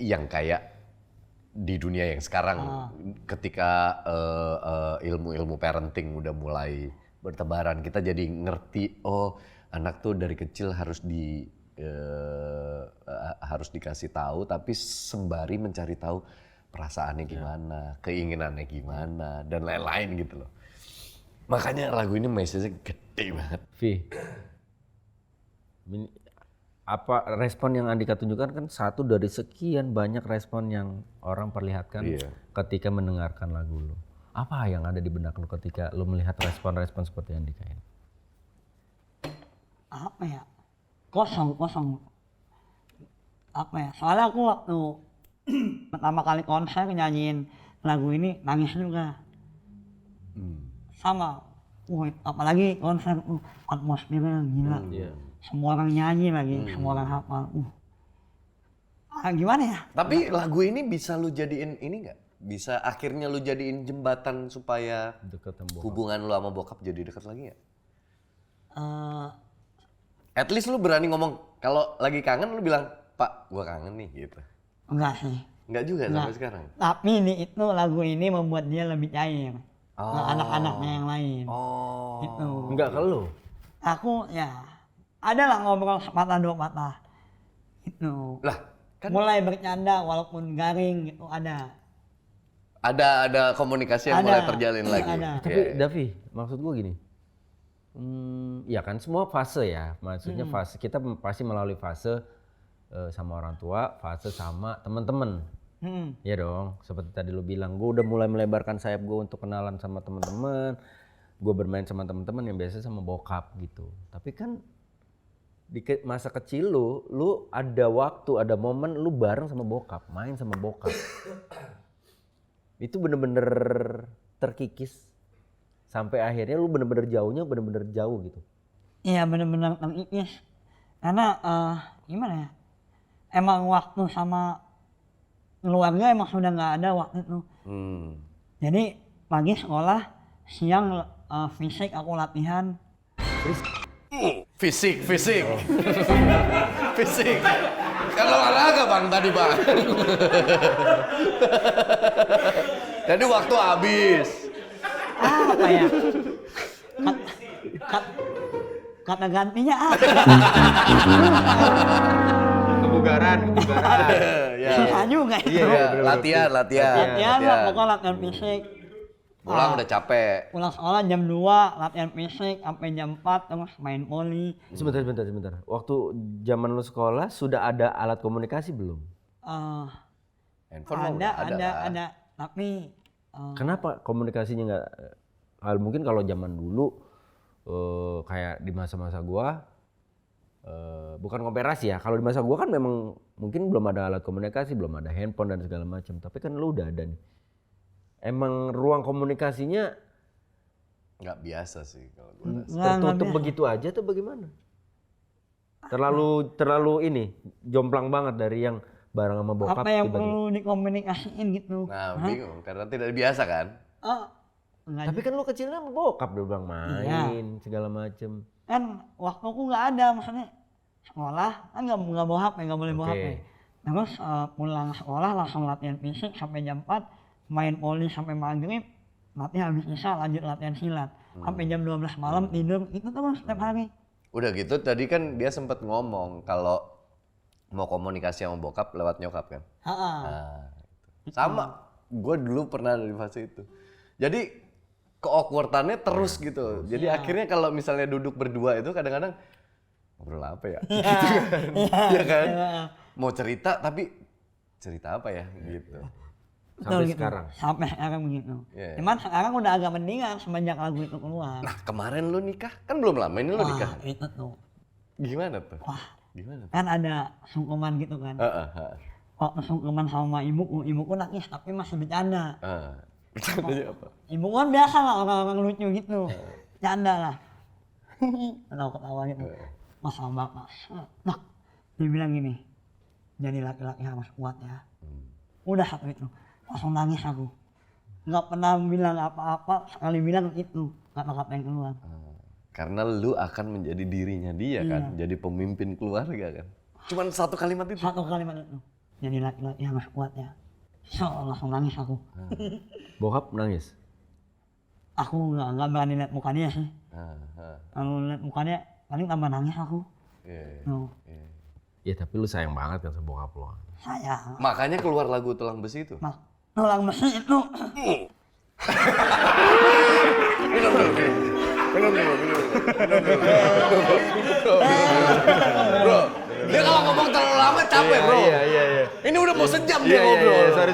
yang kayak di dunia yang sekarang ketika ilmu-ilmu parenting udah mulai bertebaran, kita jadi ngerti oh anak tuh dari kecil harus harus dikasih tahu, tapi sembari mencari tahu perasaannya gimana, keinginannya gimana, dan lain-lain gitu loh. Makanya lagu ini message-nya gede banget. Apa respon yang Andika tunjukkan kan satu dari sekian banyak respon yang orang perlihatkan ketika mendengarkan lagu lo. Apa yang ada di benak lo ketika lo melihat respon-respon seperti Andika ini? Apa ya? Kosong. Apa ya? Soalnya aku waktu pertama kali konser nyanyiin lagu ini nangis juga. Sama. Apalagi konser atmosfernya gila. Semua orang nyanyi lagi, semua orang hafal. Gimana ya? Tapi lagu ini bisa lu jadiin ini nggak? Bisa akhirnya lu jadiin jembatan supaya hubungan lu sama bokap jadi dekat lagi nggak? At least lu berani ngomong kalau lagi kangen lu bilang, Pak, gua kangen nih gitu. Enggak sih. Enggak juga sampai sekarang. Tapi lagu ini membuat dia lebih cair ke anak-anaknya yang lain. Gitu. Enggak ke lo? Aku ya ada lah ngobrol sepatah dua patah. Itu. Lah, kan mulai bercanda walaupun garing gitu ada. Ada komunikasi yang mulai terjalin lagi. Ada. Tapi Davi, maksud gua gini. Ya kan semua fase ya. Maksudnya fase kita pasti melalui fase sama orang tua, fase sama teman-teman. Ya dong, seperti tadi lu bilang, gue udah mulai melebarkan sayap gue untuk kenalan sama teman-teman. Gue bermain sama teman-teman yang biasa sama bokap gitu. Tapi kan di masa kecil lu ada waktu, ada momen lu bareng sama bokap, main sama bokap. Itu bener-bener terkikis sampai akhirnya lu bener-bener jauh gitu. Iya benar-benar terkikis. Karena gimana ya? Emang waktu sama keluarga emang sudah nggak ada waktu itu. Jadi pagi sekolah, siang fisik aku latihan. Fisik. Fisik. Kan olahraga Bang tadi Bang. Jadi waktu habis. Apa ya? Kata gantinya apa? Kebugaran. Ya. Susah juga itu. Iya, latihan. Latihan lah, pokoknya latihan fisik. Pulang udah capek. Pulang sekolah jam 2, latihan fisik sampai jam 4, terus main voli. Sebentar. Waktu zaman lu sekolah sudah ada alat komunikasi belum? Handphone mah udah Ada, tapi Kenapa komunikasinya nggak? Mungkin kalau zaman dulu kayak di masa-masa gua, bukan komparasi ya. Kalau di masa gua kan memang mungkin belum ada alat komunikasi, belum ada handphone dan segala macam. Tapi kan lu udah ada nih. Emang ruang komunikasinya nggak biasa sih kalau gue rasa. tertutup begitu aja tuh bagaimana? Terlalu ini jomplang banget dari yang bareng sama bokap. apa yang perlu dikomunikasiin gitu. Nah bingung karena tidak biasa kan. Enggak. Tapi kan lu kecilnya sama bokap lu bilang main segala macem. Kan waktuku nggak ada, maksudnya sekolah kan nggak bawa HP, nggak boleh bawa HP. Terus pulang sekolah langsung latihan fisik sampai jam 4, main voli sampai maghrib, latihan habis isya lanjut latihan silat sampai jam 12 malam tidur, itu terus setiap hari. Udah gitu tadi kan dia sempat ngomong kalau mau komunikasi sama bokap lewat nyokap kan. Nah, sama gue dulu pernah ada di fase itu. Jadi ke-awkward-annya terus gitu. Jadi akhirnya kalau misalnya duduk berdua itu kadang-kadang ngobrol apa ya? Gitu kan. Iya kan? Mau cerita tapi cerita apa ya gitu. Sampai Gitu. sekarang. Sampai sekarang begitu. Yeah. Cuman sekarang udah agak mendingan semenjak lagu itu keluar. Nah kemarin lu nikah kan belum lama ini lu nikah. Itu tuh. Gimana tuh? Wah, Gimana tuh? kan ada sungkeman gitu kan. Waktu sungkeman sama ibuku nangis tapi masih bercanda. Bercandanya apa? Ibu kan biasa lah orang-orang lucu gitu. Canda lah. Ketawa gitu. Mas sama bapak. Nah, dia bilang gini. Jadi laki-laki harus kuat ya. Udah satu itu. Langsung nangis aku. Nggak pernah bilang apa-apa, sekali bilang itu. Kata-kata yang keluar. Karena lu akan menjadi dirinya dia kan. Jadi pemimpin keluarga kan. Cuman satu kalimat itu. Satu kalimat itu. Jadi laki-laki harus kuat ya. Langsung nangis aku. Bokap nangis? Aku nggak berani lihat mukanya sih. Kalau lihat mukanya paling tambah nangis aku. Ya tapi lu sayang banget kan sama bokap lu. Sayang. Makanya keluar lagu Tulang Besi itu. Tulang besi itu. Minum dulu. Bro, dia kalau ngomong terlalu lama capek bro. Iya. Ini udah mau sejam dia ngobrol. Sorry.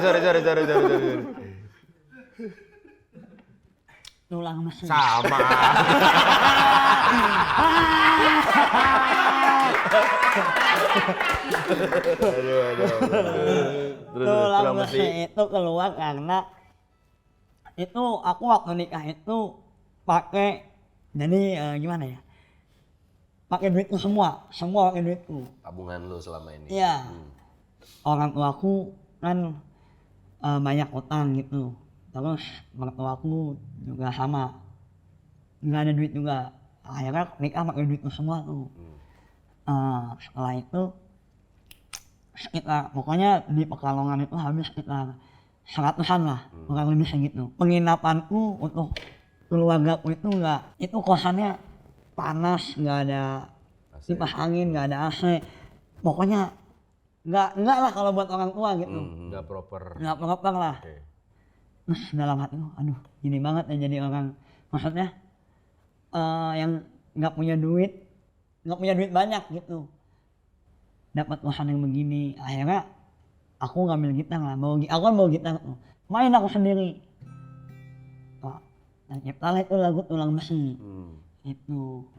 Tulang besi. Sama. Tulang besi itu keluar karena itu aku waktu nikah itu pakai, jadi gimana ya? Pakai duitku semua pakai duitku. Tabungan lu selama ini. Iya. Orang tuaku kan banyak utang gitu. Terus mertuaku juga sama. Nggak ada duit juga. Akhirnya nikah pakai duitku semua tuh. Setelah itu sekitar, pokoknya di Pekalongan itu habis sekitar 100-an lah, kurang lebih segitu. Penginapanku untuk keluargaku itu itu kosannya panas, nggak ada kipas angin, nggak ada AC. Pokoknya nggak lah kalau buat orang tua gitu. Nggak proper. Nggak proper lah. Terus dalam hati, aduh gini banget ya jadi orang, maksudnya yang nggak punya duit banyak gitu. Dapat kosan yang begini, akhirnya aku ngambil gitar lah, aku kan bawa gitar tuh, main aku sendiri. Dan ciptalah itu lagu Tulang Besi. Itu.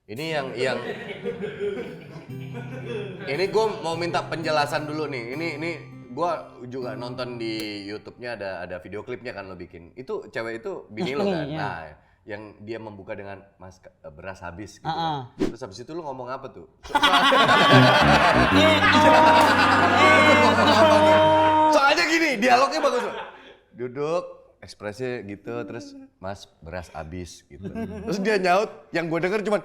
Ini yang ini gue mau minta penjelasan dulu nih. Ini gue juga nonton di YouTube-nya ada video klipnya kan lo bikin. Itu cewek itu bini lo kan. Iya. Nah, yang dia membuka dengan mas beras habis gitu kan. Terus habis itu lu ngomong apa tuh? Soalnya gini, dialognya bagus. Duduk, ekspresi gitu, terus mas beras habis gitu. Terus dia nyaut, yang gue denger cuman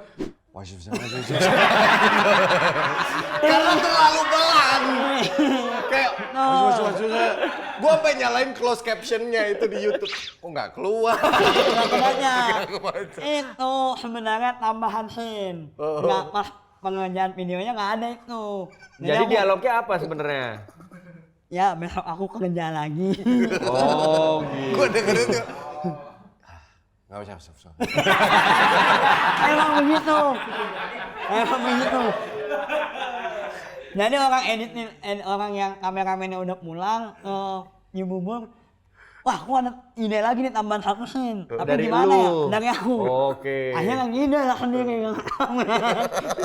karena terlalu pelan. Kayak gue sampai nyalain close captionnya itu di YouTube. Kok nggak keluar? Nggak kebaca. Itu sebenarnya tambahan scene. Nggak pas pengerjaan videonya nggak ada itu. Jadi dialognya apa sebenarnya? Ya besok aku kerja lagi. Oh gitu. Gue dengerin tuh. Nggak usah. Emang begitu. Jadi orang orang yang kameramennya udah pulang, Nyibubur, wah aku ada ide lagi nih tambahan satu scene. Tapi Dari gimana lu? ya? Dari aku. Oke. Akhirnya ngide lah sendiri.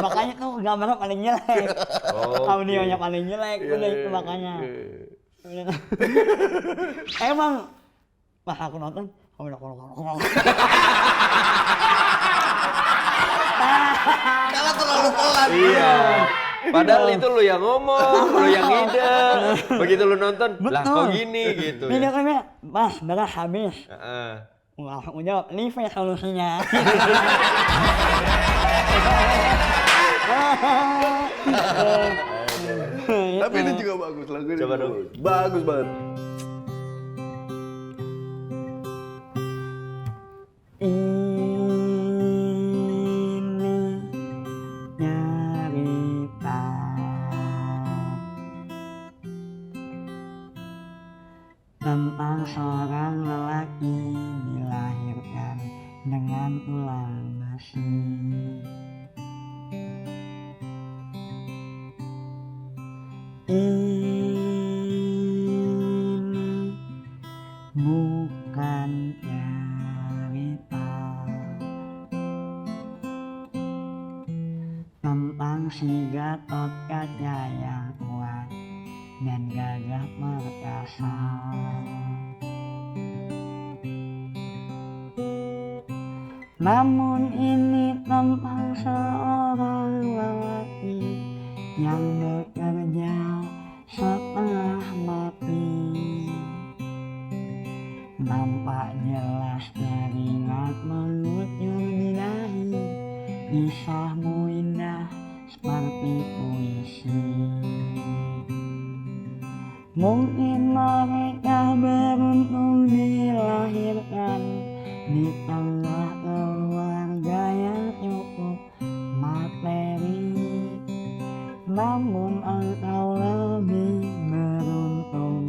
Makanya tuh gambarnya paling jelek. Audionya paling jelek. Udah itu makanya. Emang pas aku nonton, kalau terlalu pelan. Iya. Padahal itu lu yang ngomong, lu yang ide. Begitu lu nonton, lah kok gini gitu. Video klipnya, mas beras habis. Heeh. Langsung jawab, live solusinya. Tapi ini juga bagus lagunya. Coba dong. Bagus banget. Ini nyarita tentang seorang lelaki dilahirkan dengan tulang besi. Ini bukan cerita tentang si Gatot Kaca yang kuat dan gagah perkasa. Namun ini tentang seorang lelaki yang bekerja setengah mati. Nampak jelas teringat mengucur di dahi, kisahmu indah seperti puisi. Mungkin mereka beruntung dilahirkan di tengah keluarga yang cukup materi. Namun engkau lebih beruntung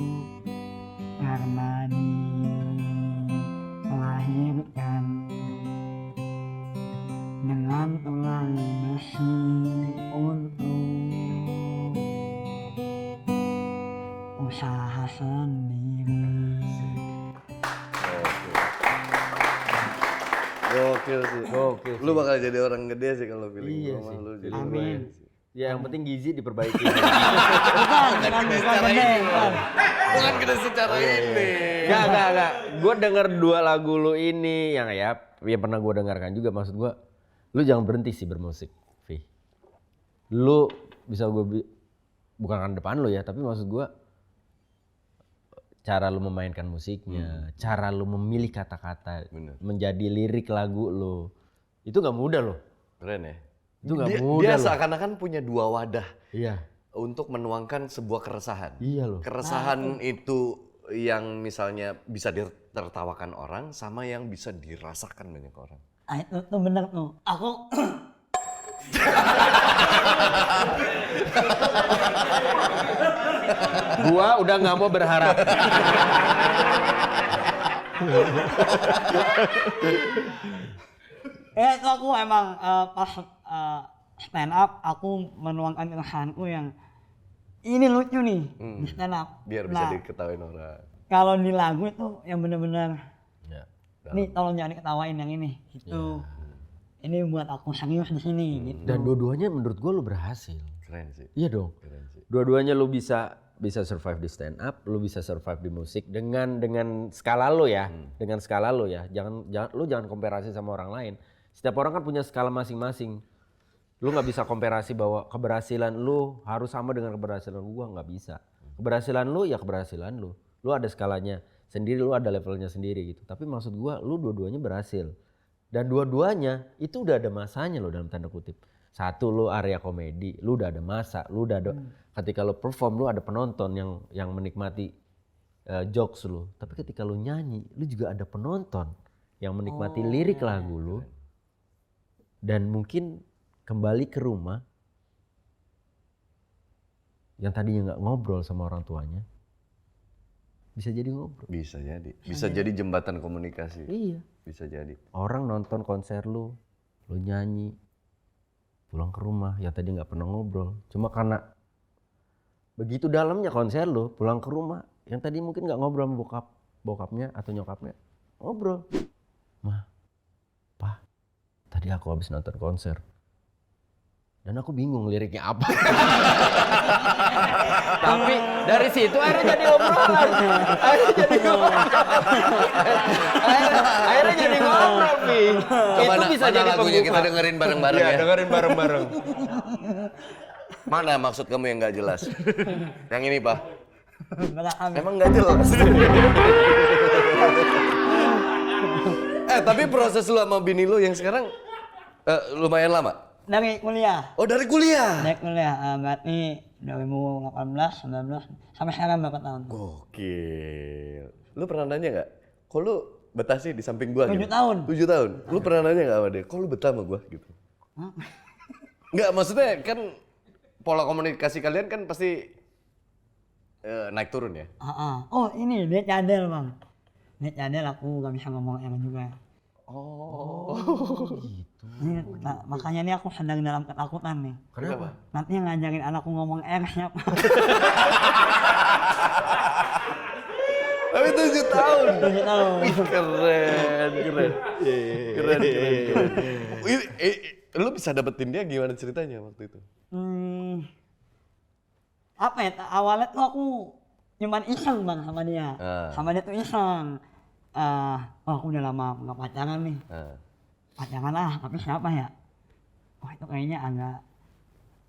karena dilahirkan dengan tulang besi untuk usaha sendiri. Gokil sih. Gokil sih. Lu bakal jadi orang gede sih kalau pilih Iya gua sama sih. lu jadi Amin. orang gede sih. Ya yang penting gizi diperbaiki. Bukan gede, bukan. Bukan gede secara ini. Enggak. Gue denger 2 lagu lu ini yang pernah gue dengarkan juga. Maksud gue, lu jangan berhenti sih bermusik, Vi. Lu bisa bukan kan depan lu ya, tapi maksud gue cara lu memainkan musiknya, cara lu memilih kata-kata, menjadi lirik lagu lu, itu gak mudah loh. Keren ya. Itu gak Dia mudah loh. seakan-akan punya 2 wadah Iya. untuk menuangkan sebuah keresahan. Iya loh. Keresahan itu yang misalnya bisa ditertawakan orang sama yang bisa dirasakan banyak orang. Ah, itu tuh bener tuh. Aku Gua udah nggak mau berharap. itu aku emang pas stand up aku menuangkan keresahanku yang ini lucu nih di stand up. Biar bisa diketawain orang. Kalau di lagu itu yang bener-bener Ya. nih tolong jangan diketawain yang ini gitu. Ini buat aku serius di sini gitu. Dan dua-duanya menurut gua lu berhasil. Keren sih. Iya dong. Keren sih. Dua-duanya lu bisa bisa survive di stand up, lu bisa survive di musik dengan skala lu ya, dengan skala lu ya. Jangan komparasi sama orang lain. Setiap orang kan punya skala masing-masing. Lu nggak bisa komparasi bahwa keberhasilan lu harus sama dengan keberhasilan gua, nggak bisa. Keberhasilan lu ya keberhasilan lu. Lu ada skalanya sendiri, lu ada levelnya sendiri gitu. Tapi maksud gua, lu dua-duanya berhasil. Dan dua-duanya itu udah ada masanya lo dalam tanda kutip. Satu lu area komedi, lu udah ada masa, lu udah ada ketika lu perform lu ada penonton yang menikmati jokes lu. Tapi ketika lu nyanyi, lu juga ada penonton yang menikmati lirik lagu lu. Dan mungkin kembali ke rumah yang tadinya nggak ngobrol sama orang tuanya, bisa jadi ngobrol. Bisa jadi jembatan komunikasi. Iya. Bisa jadi. Orang nonton konser lu nyanyi, pulang ke rumah yang tadi nggak pernah ngobrol, cuma karena begitu dalamnya konser lu, pulang ke rumah yang tadi mungkin nggak ngobrol sama bokapnya atau nyokapnya, ngobrol, "Ma, Pa, tadi aku habis nonton konser dan aku bingung liriknya apa." Tapi dari situ akhirnya jadi obrolan. Akhirnya jadi ngobrol, Pi. Itu bisa jadi lagunya pembuka. kita dengerin bareng-bareng ya. Dengerin bareng-bareng. Mana maksud kamu yang nggak jelas? Yang ini, Pak. Belakang. Emang nggak jelas. Tapi proses lu sama bini lu yang sekarang lumayan lama? Dari kuliah. Oh, dari kuliah? Dari kuliah, berarti 2018, 19, sampai sekarang berapa tahun? Gokil. Lu pernah nanya nggak? Kok lu betah sih di samping gua? 7 gitu? tahun. 7 tahun? Lu pernah nanya nggak sama dia? Kok lu betah sama gua? Gitu. Nggak, maksudnya kan pola komunikasi kalian kan pasti naik turun ya? Oh ini, dia cadel bang. Dia cadel, aku gak bisa ngomong yang juga. Oh. Gitu. Nah, makanya nih aku sedang dalam ketakutan nih. Kenapa? Nanti yang ngajarin anakku ngomong siapa? Tapi 7 tahun. 7 tahun. Ih, keren. Lu bisa dapetin dia gimana ceritanya waktu itu? Apa ya, awalnya tuh aku cuman iseng bang sama dia. Sama dia tuh iseng. Aku udah lama nggak pacaran nih. Pacaran tapi siapa ya? Wah itu kayaknya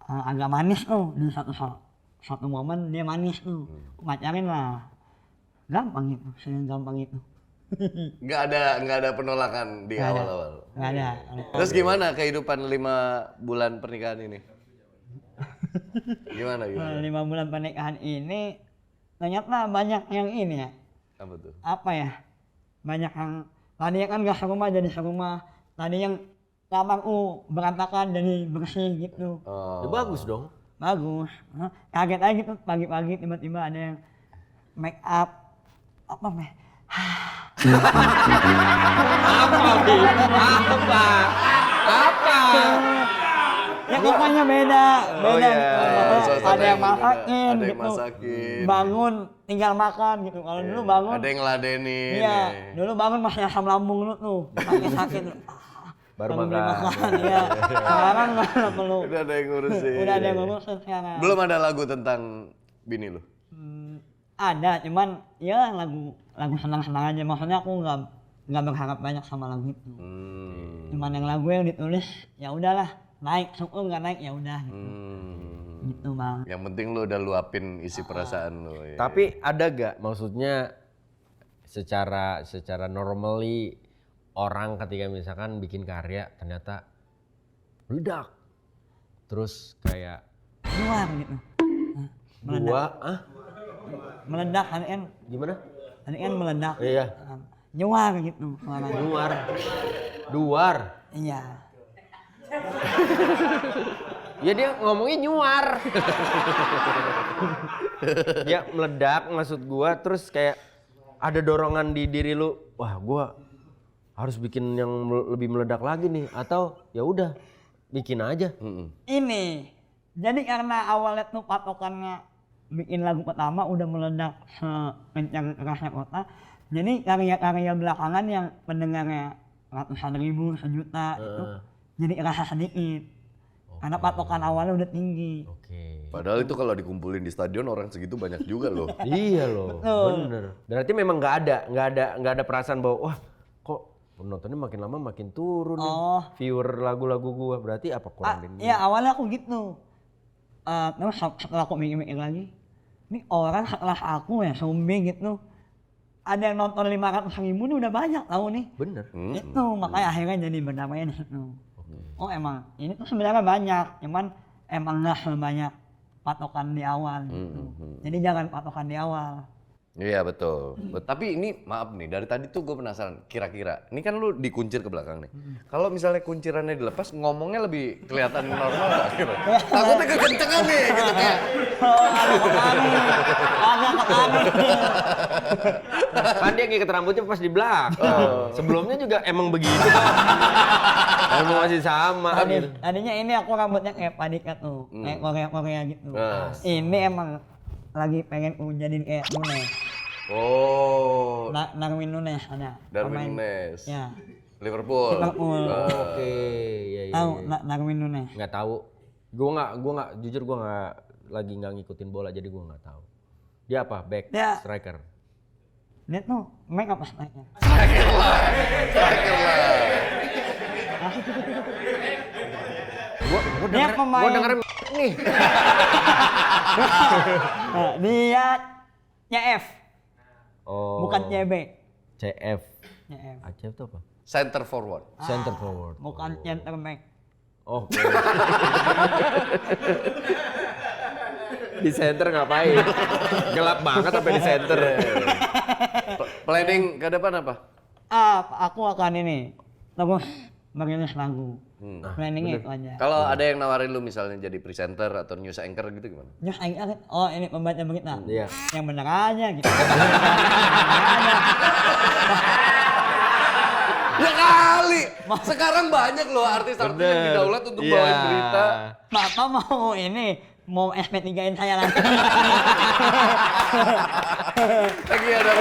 agak manis tuh. Di satu momen dia manis tuh. Pacarin lah. Gampang itu, gampang itu. Nggak ada penolakan di awal-awal. Nggak ada. Terus gimana kehidupan 5 bulan pernikahan ini? Gimana? 5 bulan pernikahan ini ternyata banyak yang ini ya. Apa tuh? Apa ya? Banyak yang tadinya kan gak serumah jadi serumah. Tadi yang kamar berantakan jadi bersih gitu. Ya bagus dong. Bagus. Kaget aja gitu pagi-pagi tiba-tiba ada yang make up. Apa meh? Ya pokoknya beda. Ada yang masakin ada yang gitu. masakin. Bangun tinggal makan gitu. Kalau dulu bangun. Ada yang ngeladenin. Iya, dulu bangun masih asam lambung lu tuh. Sakit. Baru beli makan. Iya. Sekarang nggak perlu. Udah ada yang ngurusin. Udah ada yang ngurusin sekarang. Belum ada lagu tentang bini lu? Ada, cuman ya lagu senang-senang aja. Maksudnya aku nggak berharap banyak sama lagu itu. Cuman yang lagu yang ditulis ya udahlah, naik syukur nggak naik ya udah gitu. Gitu bang. Yang penting lu udah luapin isi perasaan lu ya. Tapi ada gak maksudnya secara normally orang ketika misalkan bikin karya ternyata meledak. Terus kayak Luar gitu. Meledak kan gimana? kan meledak. Iya. Nyuar gitu suaranya. Duar. Iya. Ya dia ngomongnya nyuar. Dia meledak maksud gua, terus kayak ada dorongan di diri lu, wah gua harus bikin yang lebih meledak lagi nih, atau ya udah bikin aja. Ini jadi karena awalnya tuh patokannya bikin lagu pertama udah meledak sekencang kerasnya kota, jadi karya-karya belakangan yang pendengarnya ratusan ribu, sejuta itu jadi rasa sedikit. Karena patokan awalnya udah tinggi. Oke. Padahal itu kalau dikumpulin di stadion orang segitu banyak juga loh. Iya loh, bener. Berarti memang nggak ada perasaan bahwa wah kok penontonnya makin lama makin turun nih. Viewer lagu-lagu gua berarti apa kurang Ya awalnya aku gitu. Terus setelah aku mikir-mikir lagi, ini orang setelah aku ya zombie gitu. Ada yang nonton 500.000 ini udah banyak tahu nih. Bener. Itu makanya akhirnya jadi berdamai di situ. Oh emang ini tuh sebenarnya banyak, cuman emang nggak sebanyak patokan di awal gitu. Jadi jangan patokan di awal. Iya betul. Tapi ini maaf nih, dari tadi tuh gue penasaran, kira-kira, ini kan lu dikuncir ke belakang nih. Kalau misalnya kuncirannya dilepas, ngomongnya lebih kelihatan normal nggak? Gitu? Takutnya kekencengan nih, gitu kayak. Kan dia ngikat rambutnya pas di belakang. Sebelumnya juga emang begitu. Emang masih sama. Tadinya ini aku rambutnya kayak Padika tuh, kayak Korea gitu. Ini emang lagi pengen jadiin kayak Nunes. Oh. Darwin Nunes ada. Darwin Nunes. Ya. Liverpool. Oke, iya. Tahu Darwin Nunes? Nggak tahu. Gua nggak jujur gua nggak ngikutin bola jadi gua nggak tahu. Dia apa? Back, striker. Dia tuh make up striker. Striker lah. Gua denger nih. Dia CF. Oh. Bukan CB. CF. CF. CF itu apa? Center forward. Center forward. Bukan center back. Oh. Di center ngapain? Gelap banget sampai di center. Planning ke depan apa? Aku akan ini. Terus merilis lagu. Planningnya itu aja. Kalau ada yang nawarin lu misalnya jadi presenter atau news anchor gitu gimana? News anchor, oh ini pembaca berita. Iya. Yang bener aja gitu. Ya kali. Sekarang banyak loh artis-artis yang didaulat untuk bawain berita. Bapak mau ini, mau SP3-in saya lagi. Lagi ada.